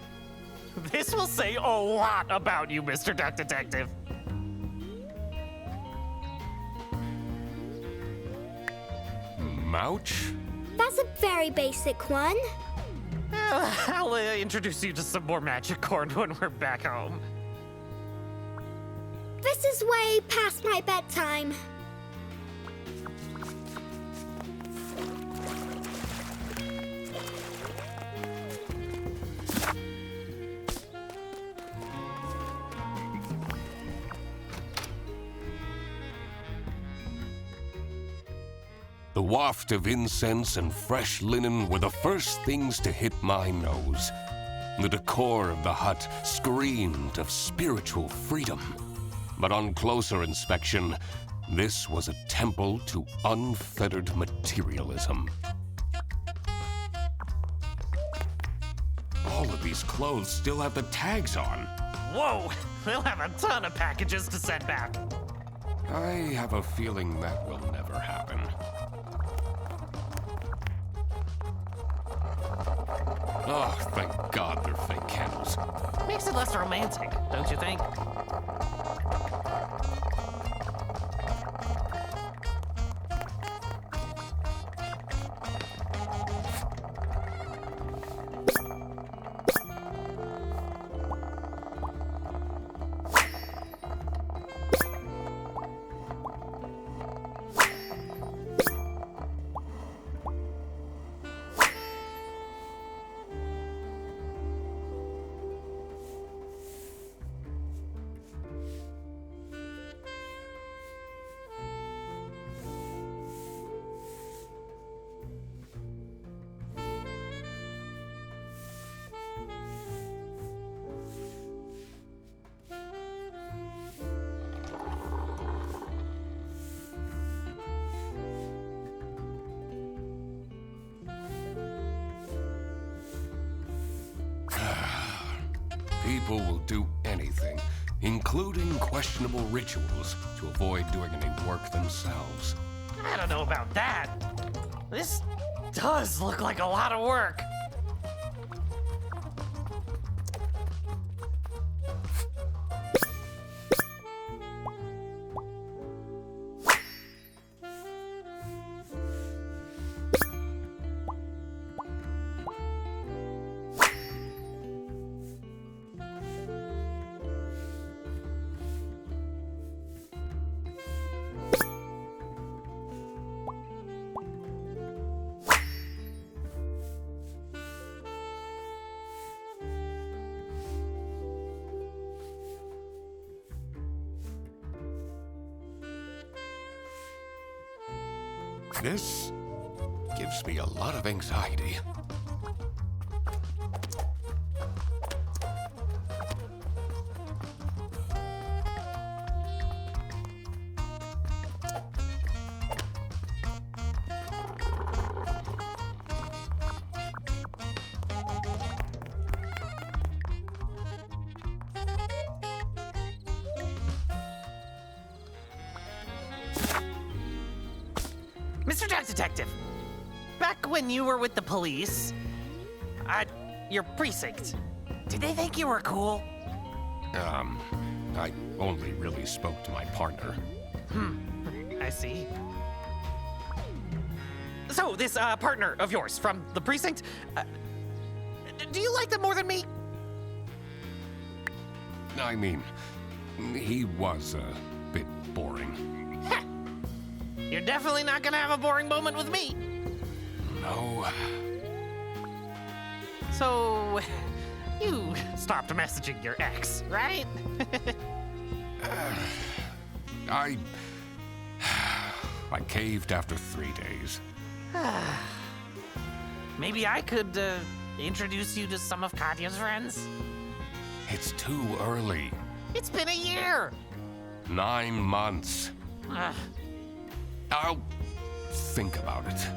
This will say a lot about you, Mr. Duck Detective. Mouch? That's a very basic one. I'll introduce you to some more magic corn when we're back home. This is way past my bedtime. The waft of incense and fresh linen were the first things to hit my nose. The decor of the hut screamed of spiritual freedom. But on closer inspection, this was a temple to unfettered materialism. All of these clothes still have the tags on. Whoa, we'll have a ton of packages to send back. I have a feeling that will never happen. Oh, thank God they're fake candles. Makes it less romantic, don't you think? people will do anything, including questionable rituals, to avoid doing any work themselves. I don't know about that. This does look like a lot of work. This gives me a lot of anxiety. Mr. Duck Detective, back when you were with the police, at your precinct, did they think you were cool? I only really spoke to my partner. I see. So, this partner of yours from the precinct, do you like them more than me? I mean, he was a bit boring. Heh. You're definitely not gonna have a boring moment with me. No. So, you stopped messaging your ex, right? I caved after 3 days. Maybe I could introduce you to some of Katya's friends? It's too early. It's been a year! 9 months. Ugh. I'll think about it.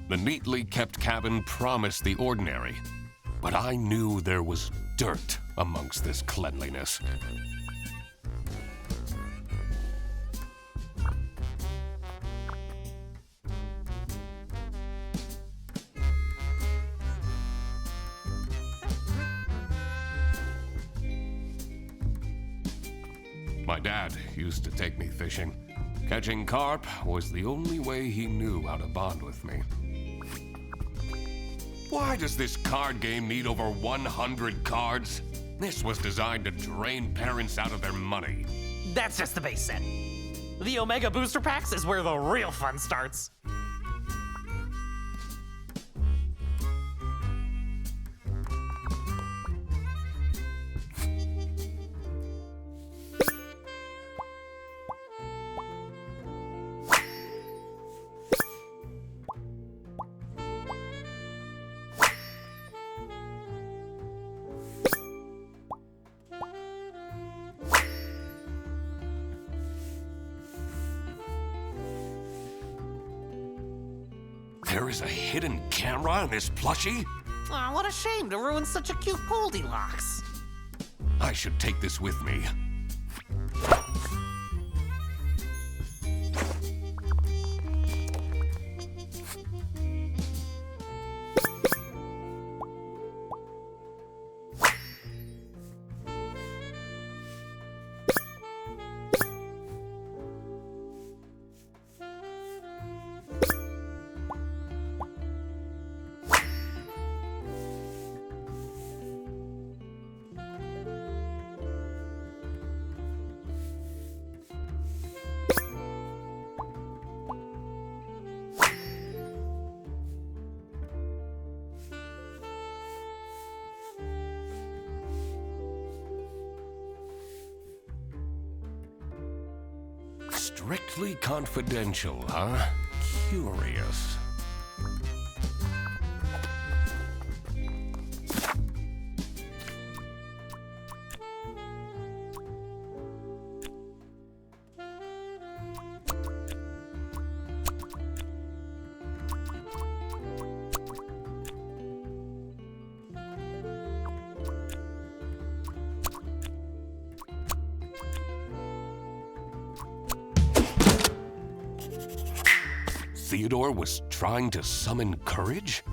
The neatly kept cabin promised the ordinary, but I knew there was dirt amongst this cleanliness. My dad used to take me fishing. Catching carp was the only way he knew how to bond with me. Why does this card game need over 100 cards? This was designed to drain parents out of their money. That's just the base set. The Omega Booster Packs is where the real fun starts. There is a hidden camera in this plushie? Aw, what a shame to ruin such a cute Goldilocks. I should take this with me. Strictly confidential, huh? Curious. Theodore was trying to summon courage?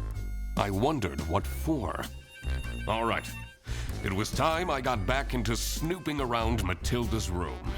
I wondered what for. All right. It was time I got back into snooping around Matilda's room.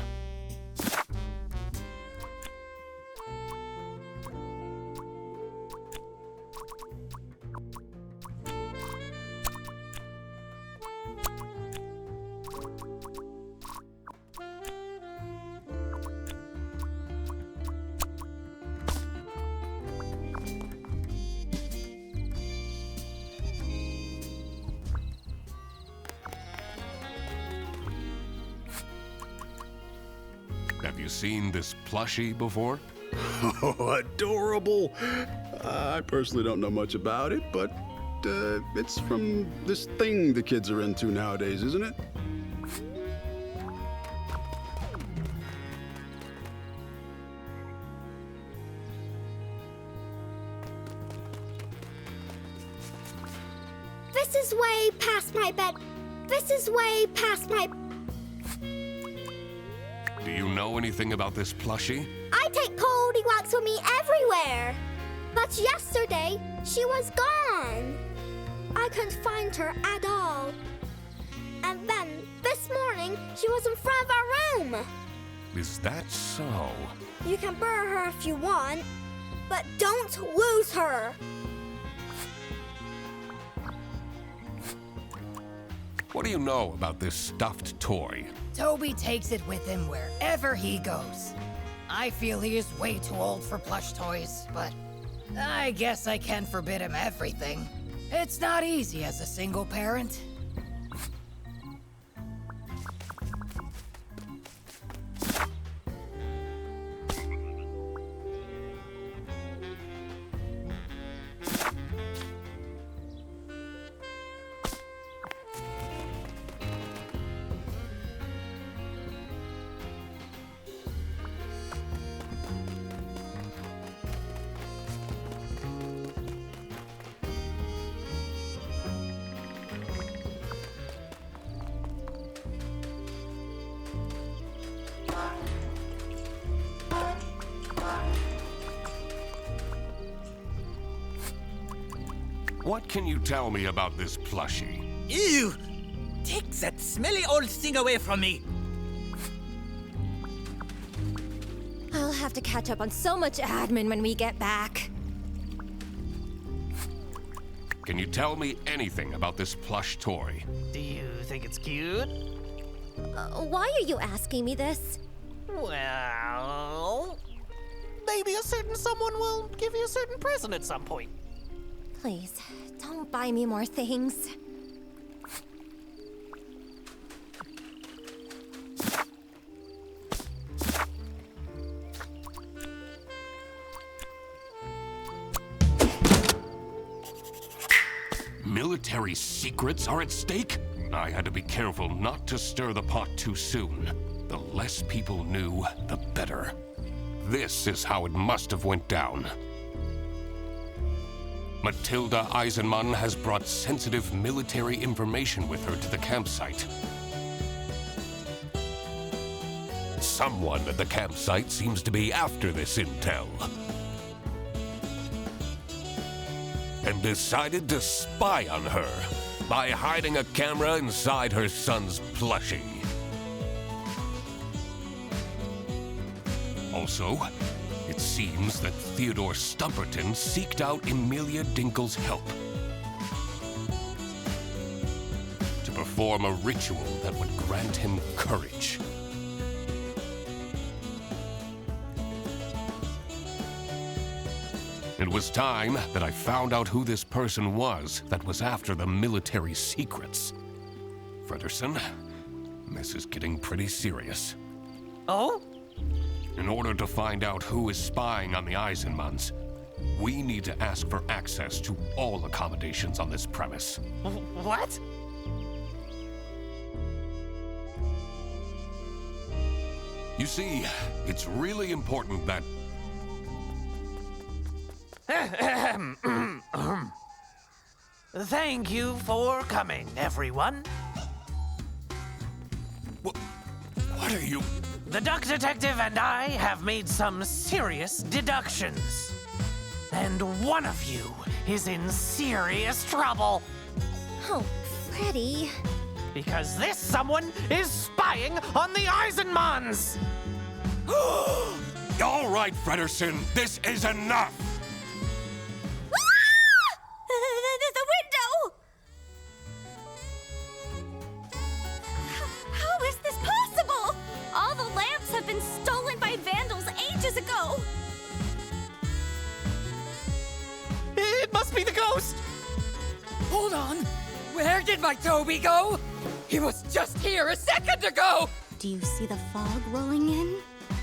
Have you seen this plushie before? Oh, adorable! I personally don't know much about it, but it's from this thing the kids are into nowadays, isn't it? This is way past my bed. This is way past my... Do you know anything about this plushie? I take Coldilocks with me everywhere. But yesterday, she was gone. I couldn't find her at all. And then, this morning, she was in front of our room. Is that so? You can burn her if you want, but don't lose her. What do you know about this stuffed toy? Toby takes it with him wherever he goes. I feel he is way too old for plush toys, but I guess I can't forbid him everything. It's not easy as a single parent. What can you tell me about this plushie? Ew! Take that smelly old thing away from me! I'll have to catch up on so much admin when we get back. Can you tell me anything about this plush toy? Do you think it's cute? Why are you asking me this? Well, maybe a certain someone will give you a certain present at some point. Please, don't buy me more things. Military secrets are at stake? I had to be careful not to stir the pot too soon. The less people knew, the better. This is how it must have went down. Matilda Eisenmann has brought sensitive military information with her to the campsite. Someone at the campsite seems to be after this intel. And decided to spy on her by hiding a camera inside her son's plushie. Also, it seems that Theodore Stumperton seeked out Emilia Dinkle's help to perform a ritual that would grant him courage. It was time that I found out who this person was that was after the military secrets. Frederson, this is getting pretty serious. Oh? In order to find out who is spying on the Eisenmanns, we need to ask for access to all accommodations on this premise. What? You see, it's really important that... Thank you for coming, everyone. What are you... The Duck Detective and I have made some serious deductions. And one of you is in serious trouble. Oh, Freddy. Because this someone is spying on the Eisenmanns! All right, Frederson, this is enough! The window! How is this possible? All the lamps have been stolen by vandals ages ago. It must be the ghost! Hold on. Where did my Toby go? He was just here a second ago! Do you see the fog rolling in?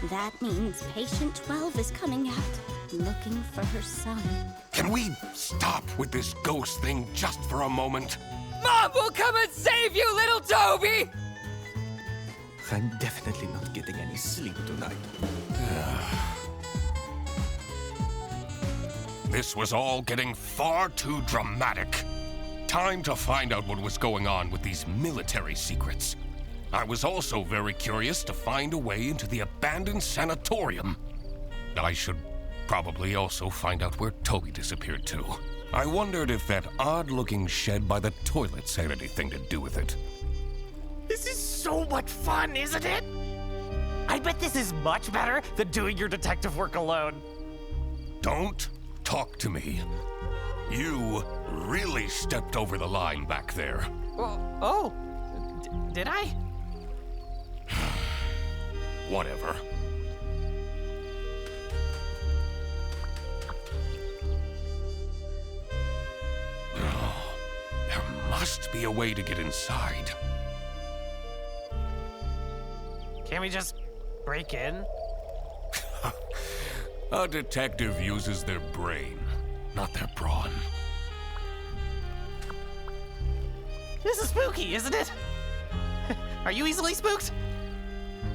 That means patient 12 is coming out, looking for her son. Can we stop with this ghost thing just for a moment? Mom will come and save you, little Toby! I'm definitely not getting any sleep tonight. This was all getting far too dramatic. Time to find out what was going on with these military secrets. I was also very curious to find a way into the abandoned sanatorium. I should probably also find out where Toby disappeared to. I wondered if that odd-looking shed by the toilets had anything to do with it. This is so much fun, isn't it? I bet this is much better than doing your detective work alone. Don't talk to me. You really stepped over the line back there. Did I? Whatever. Oh, there must be a way to get inside. Can't we just break in? A detective uses their brain, not their brawn. This is spooky, isn't it? Are you easily spooked?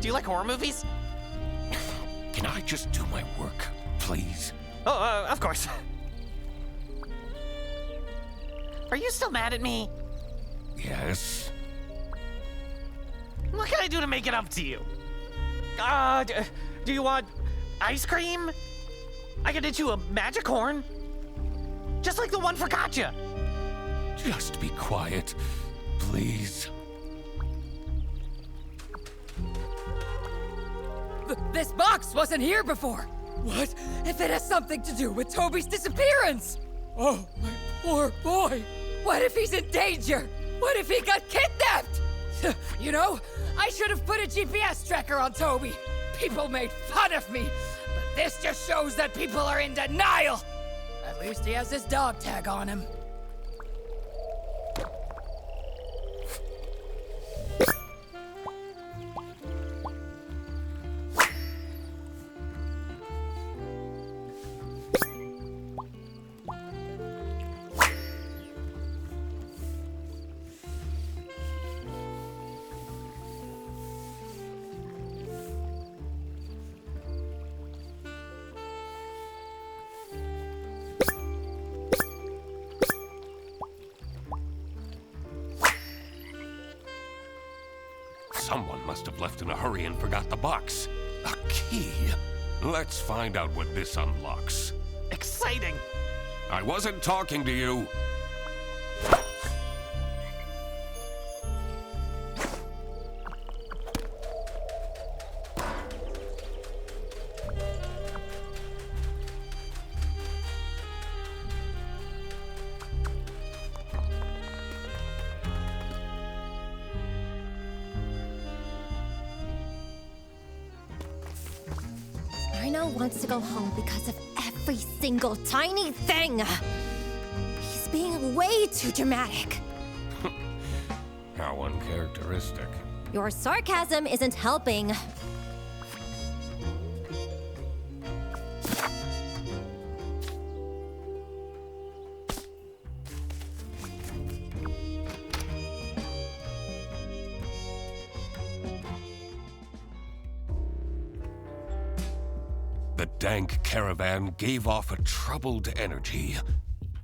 Do you like horror movies? Can I just do my work, please? Oh, of course. Are you still mad at me? Yes. What can I do to make it up to you? Do you want ice cream? I can get you a magic horn. Just like the one for Gotcha. Just be quiet, please. This box wasn't here before. What if it has something to do with Toby's disappearance? Oh, my poor boy. What if he's in danger? What if he got kidnapped? You know, I should have put a GPS tracker on Toby. People made fun of me, but this just shows that people are in denial. At least he has his dog tag on him. Someone must have left in a hurry and forgot the box. A key. Let's find out what this unlocks. Exciting! I wasn't talking to you. Arno wants to go home because of every single tiny thing. He's being way too dramatic. How uncharacteristic. Your sarcasm isn't helping. The dank caravan gave off a troubled energy.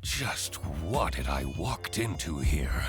Just what had I walked into here?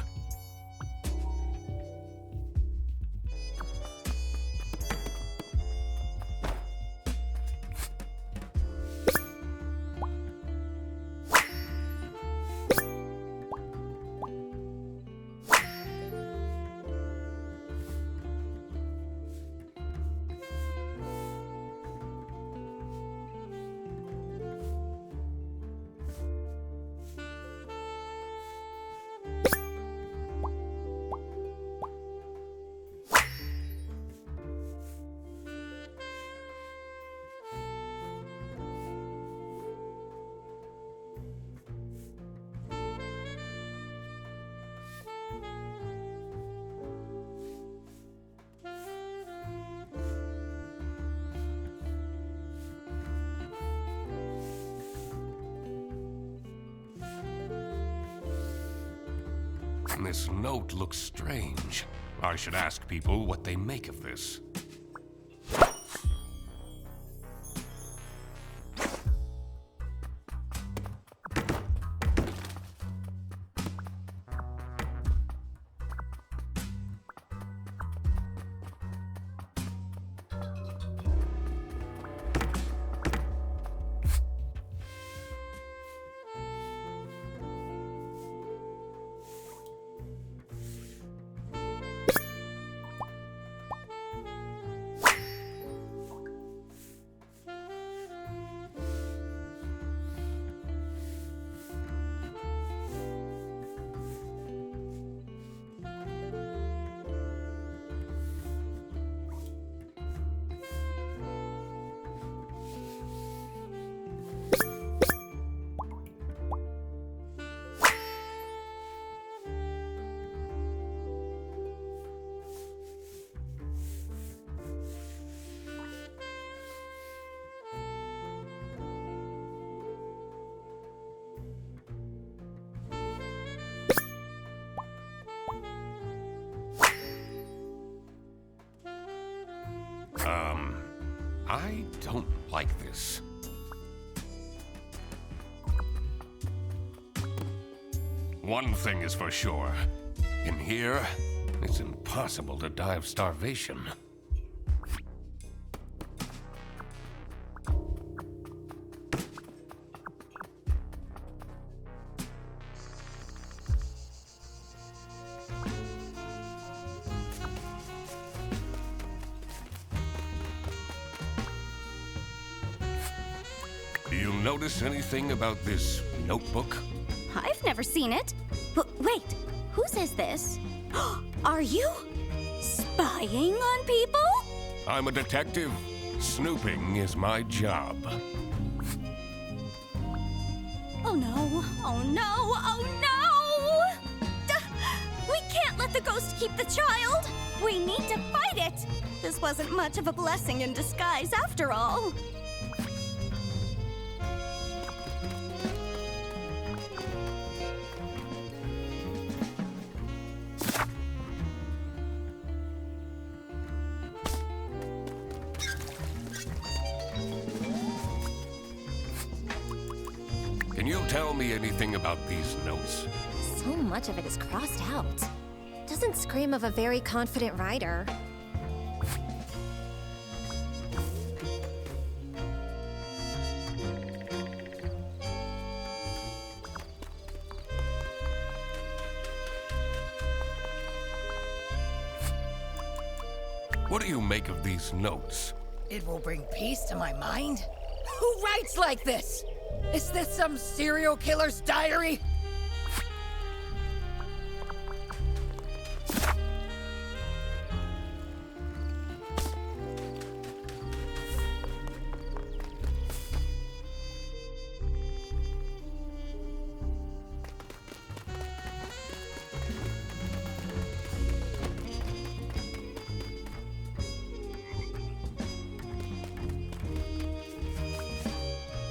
This note looks strange. I should ask people what they make of this. I don't like this. One thing is for sure. In here, it's impossible to die of starvation. Do you notice anything about this notebook? I've never seen it. But wait, whose is this? Are you spying on people? I'm a detective. Snooping is my job. Oh no, oh no, oh no! We can't let the ghost keep the child! We need to fight it! This wasn't much of a blessing in disguise after all. Can you tell me anything about these notes? So much of it is crossed out. Doesn't scream of a very confident writer. What do you make of these notes? It will bring peace to my mind? Who writes like this? Is this some serial killer's diary?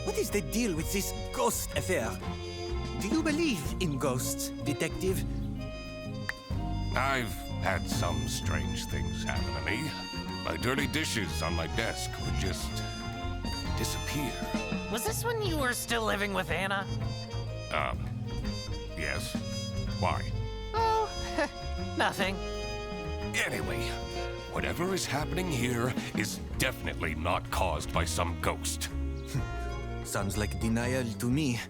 What is the deal with this ghost affair? Do you believe in ghosts, detective? I've had some strange things happen to me. My dirty dishes on my desk would just disappear. Was this when you were still living with Anna? Yes. Why? Oh, nothing. Anyway, whatever is happening here is definitely not caused by some ghost. Sounds like denial to me.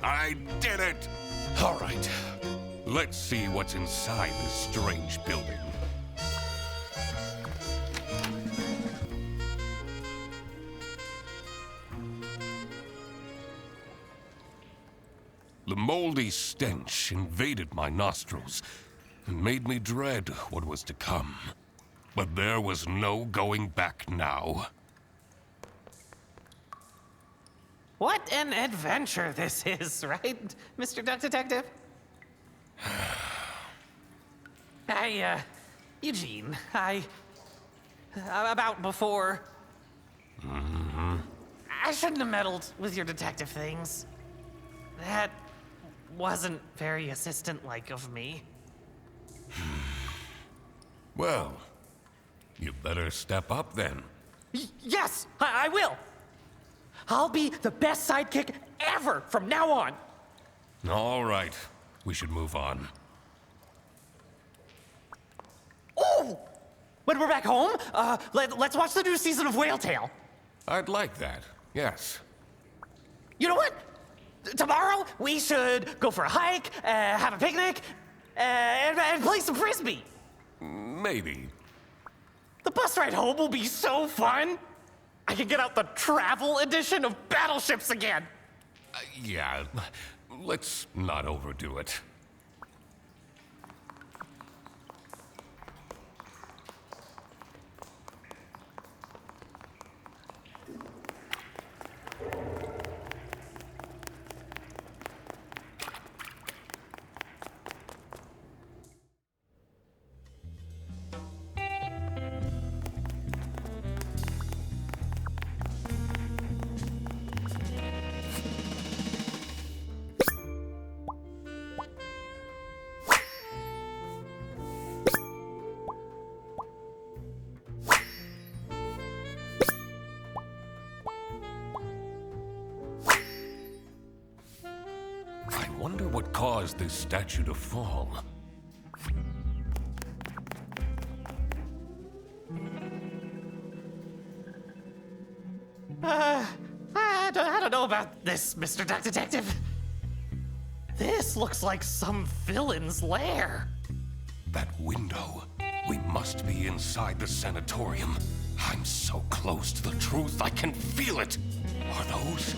I did it! All right, let's see what's inside this strange building. The moldy stench invaded my nostrils and made me dread what was to come. But there was no going back now. What an adventure this is, right, Mr. Duck Detective? Eugene, about before... I shouldn't have meddled with your detective things. That wasn't very assistant-like of me. Well, you better step up then. Yes, I will! I'll be the best sidekick ever from now on! All right, we should move on. Oh! When we're back home, let's watch the new season of Whale Tale. I'd like that, yes. You know what? Tomorrow, we should go for a hike, have a picnic, and play some frisbee. Maybe. The bus ride home will be so fun. I can get out the travel edition of Battleships again. Yeah, let's not overdo it. I wonder what caused this statue to fall. I don't know about this, Mr. Duck Detective. This looks like some villain's lair. That window. We must be inside the sanatorium. I'm so close to the truth, I can feel it. Are those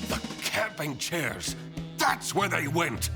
the camping chairs? That's where they went!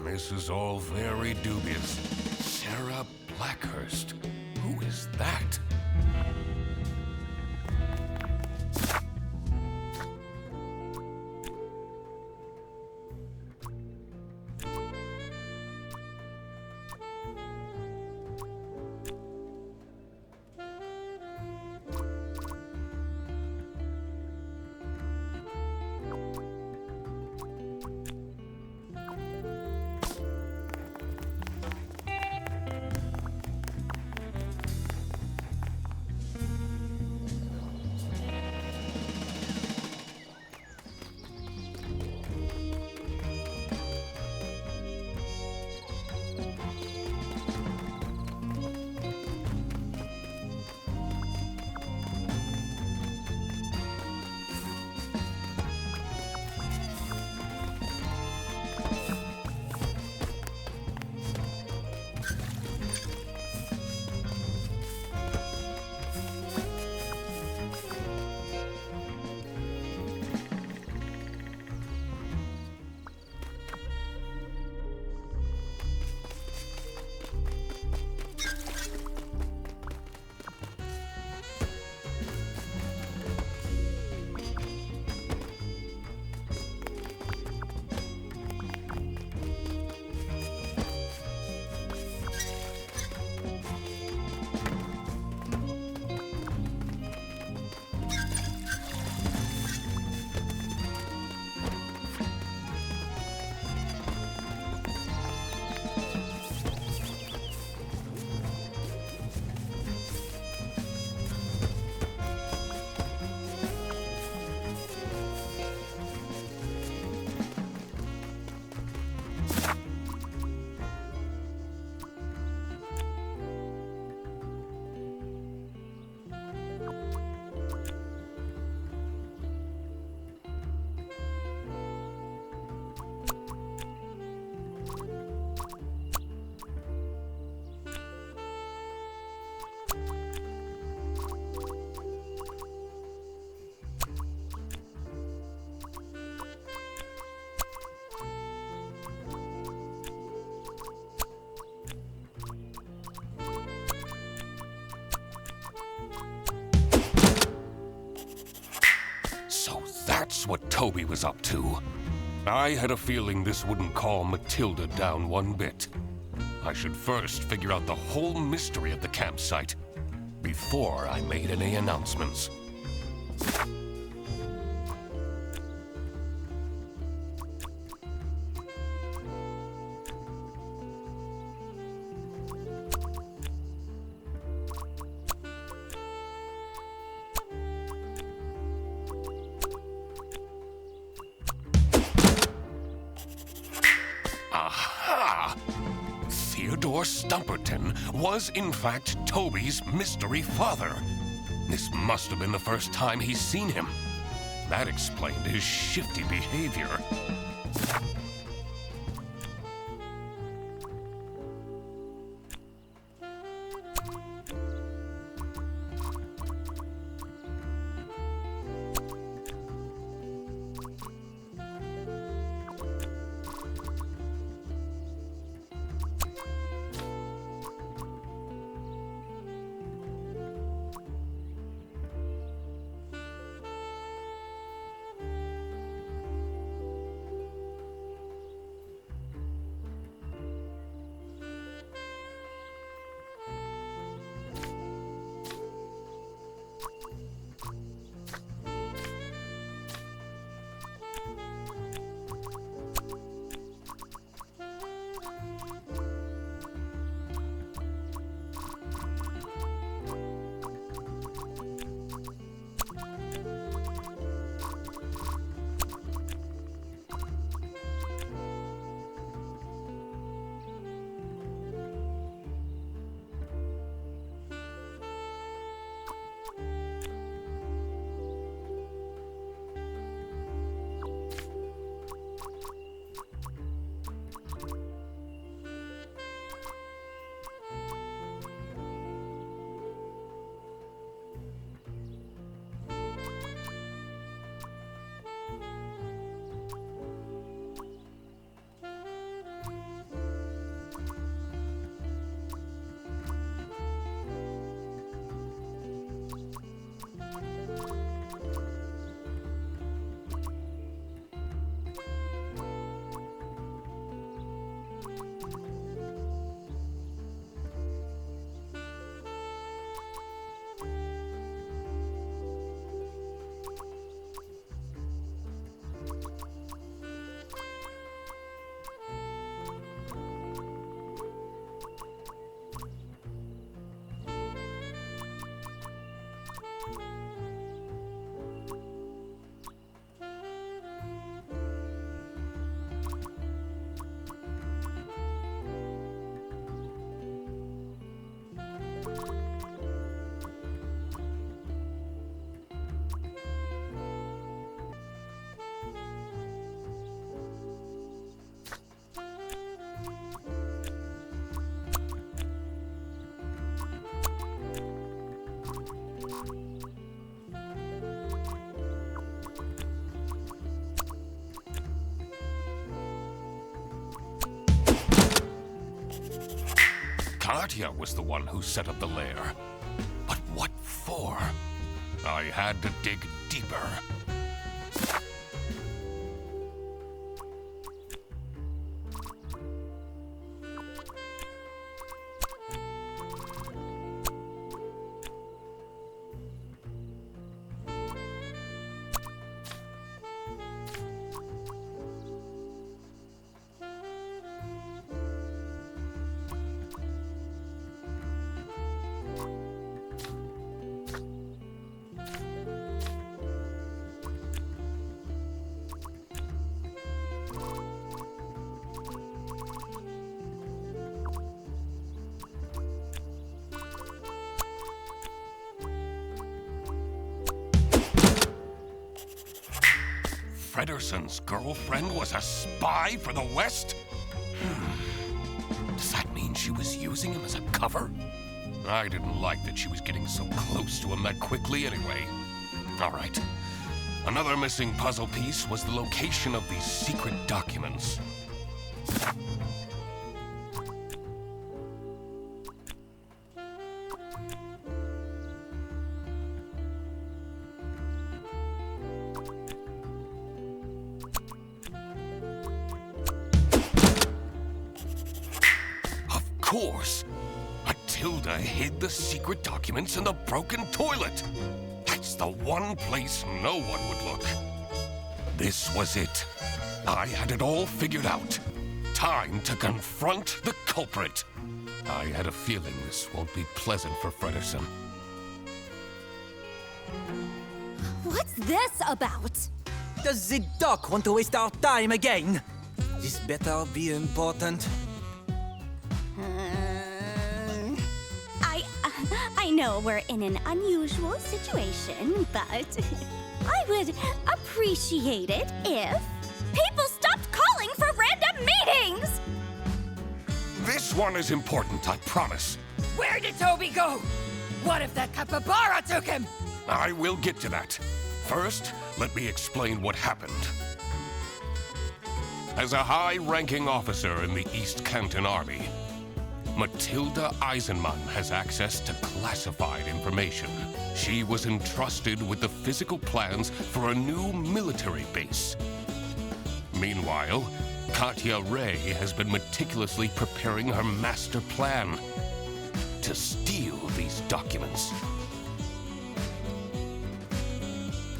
This is all very dubious. Sarah Blackhurst. Who is that? That's what Toby was up to. I had a feeling this wouldn't calm Matilda down one bit. I should first figure out the whole mystery of the campsite before I made any announcements. Stumperton was, in fact, Toby's mystery father. This must have been the first time he's seen him. That explained his shifty behavior. Katya was the one who set up the lair. But what for? I had to dig deeper. Fredderson's girlfriend was a spy for the West? Does that mean she was using him as a cover? I didn't like that she was getting so close to him that quickly anyway. All right. Another missing puzzle piece was the location of these secret documents. Of course! Matilda hid the secret documents in the broken toilet! That's the one place no one would look. This was it. I had it all figured out. Time to confront the culprit. I had a feeling this won't be pleasant for Fredderson. What's this about? Does the doc want to waste our time again? This better be important. I know we're in an unusual situation, but I would appreciate it if people stopped calling for random meetings! This one is important, I promise. Where did Toby go? What if that capybara took him? I will get to that. First, let me explain what happened. As a high-ranking officer in the East Canton Army, Matilda Eisenman has access to classified information. She was entrusted with the physical plans for a new military base. Meanwhile, Katya Ray has been meticulously preparing her master plan to steal these documents.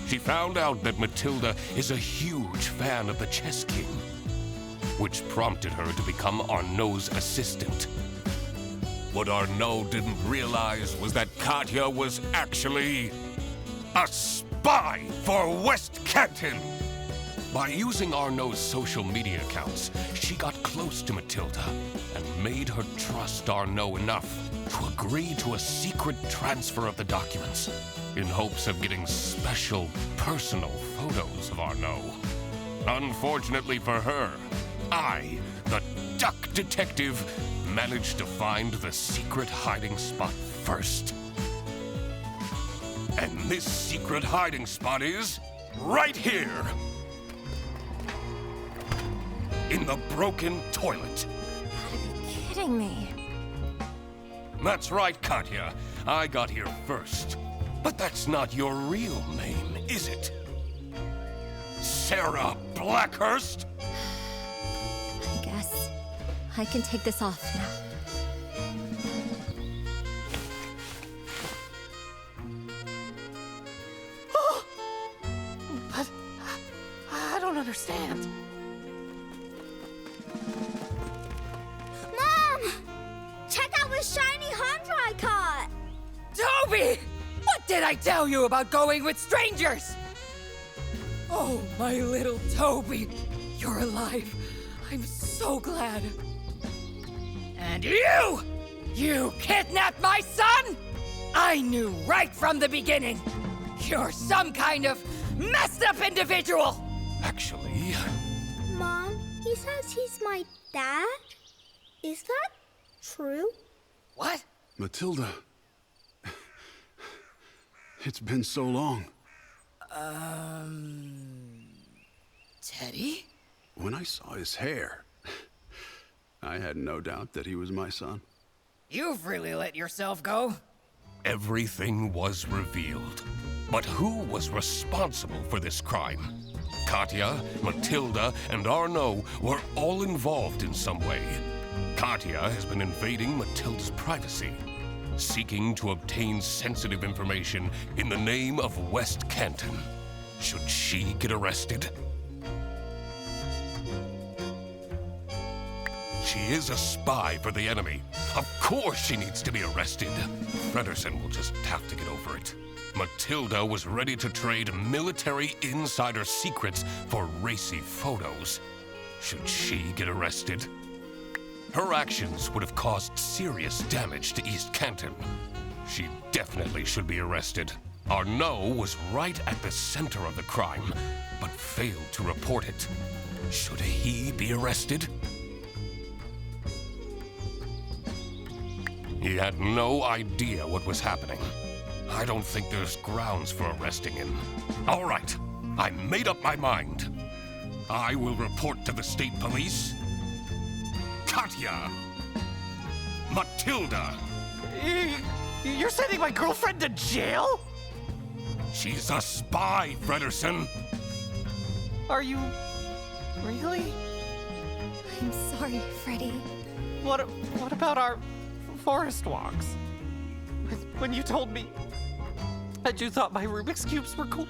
She found out that Matilda is a huge fan of the Chess King, which prompted her to become Arnaud's assistant. What Arnaud didn't realize was that Katya was actually a spy for West Canton. By using Arnaud's social media accounts, she got close to Matilda and made her trust Arnaud enough to agree to a secret transfer of the documents in hopes of getting special personal photos of Arnaud. Unfortunately for her, I, the duck detective, managed to find the secret hiding spot first. And this secret hiding spot is right here. In the broken toilet. Kidding me. That's right, Katya. I got here first. But that's not your real name, is it? Sarah Blackhurst? I guess I can take this off now. But I don't understand. Mom! Check out this shiny hunter I caught! Toby! What did I tell you about going with strangers? Oh, my little Toby. You're alive. I'm so glad. And you! You kidnapped my son? I knew right from the beginning. You're some kind of messed up individual. Actually... Mom, he says he's my dad? Is that true? What? Matilda. It's been so long. Teddy? When I saw his hair, I had no doubt that he was my son. You've really let yourself go. Everything was revealed. But who was responsible for this crime? Katya, Matilda, and Arnaud were all involved in some way. Katya has been invading Matilda's privacy, seeking to obtain sensitive information in the name of West Canton. Should she get arrested? She is a spy for the enemy. Of course she needs to be arrested. Fredersen will just have to get over it. Matilda was ready to trade military insider secrets for racy photos. Should she get arrested? Her actions would have caused serious damage to East Canton. She definitely should be arrested. Arnaud was right at the center of the crime, but failed to report it. Should he be arrested? He had no idea what was happening. I don't think there's grounds for arresting him. All right, I made up my mind. I will report to the state police. Katya! Matilda! You're sending my girlfriend to jail? She's a spy, Fredersen. Are you... really? I'm sorry, Freddy. What about our forest walks? When you told me that you thought my Rubik's Cubes were cool.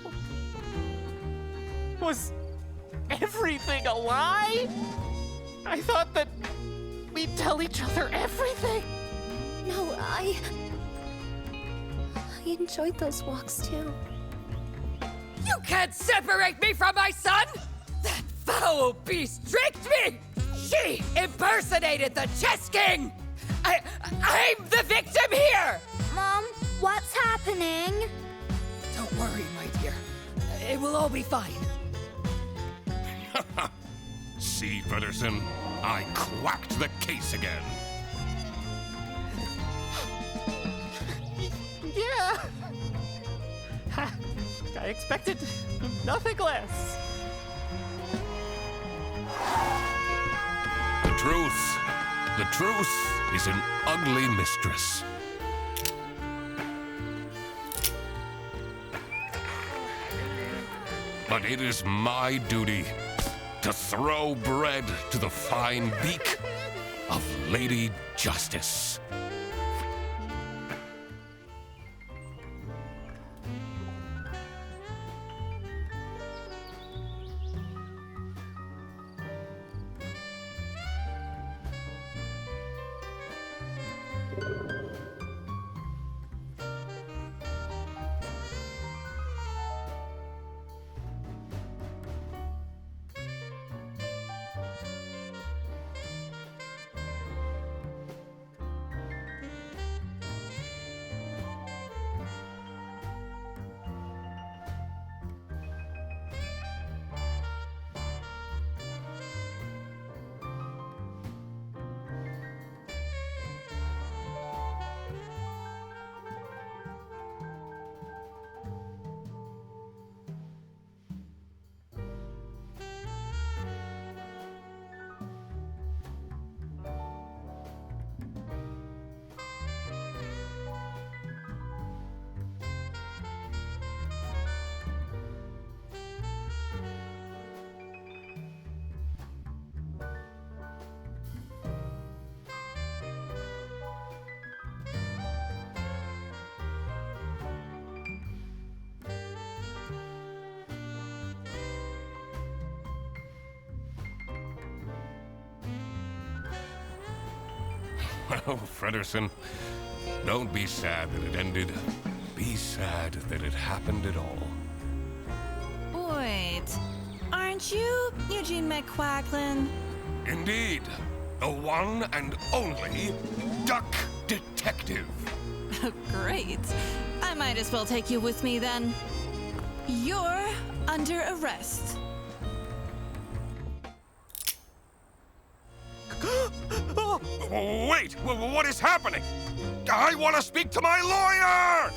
Was everything a lie? I thought that we'd tell each other everything. No, I enjoyed those walks too. You can't separate me from my son! That foul beast tricked me! She impersonated the chess king! I'm the victim here! Mom, what's happening? Don't worry, my dear. It will all be fine. See, Fredersen, I quacked the case again. Yeah. I expected nothing less. The truth is an ugly mistress. But it is my duty to throw bread to the fine beak of Lady Justice. Oh, Fredersen, don't be sad that it ended. Be sad that it happened at all. Wait, aren't you Eugene McQuacklin? Indeed, the one and only Duck Detective. Great. I might as well take you with me then. You're under arrest. Wait, what is happening? I want to speak to my lawyer!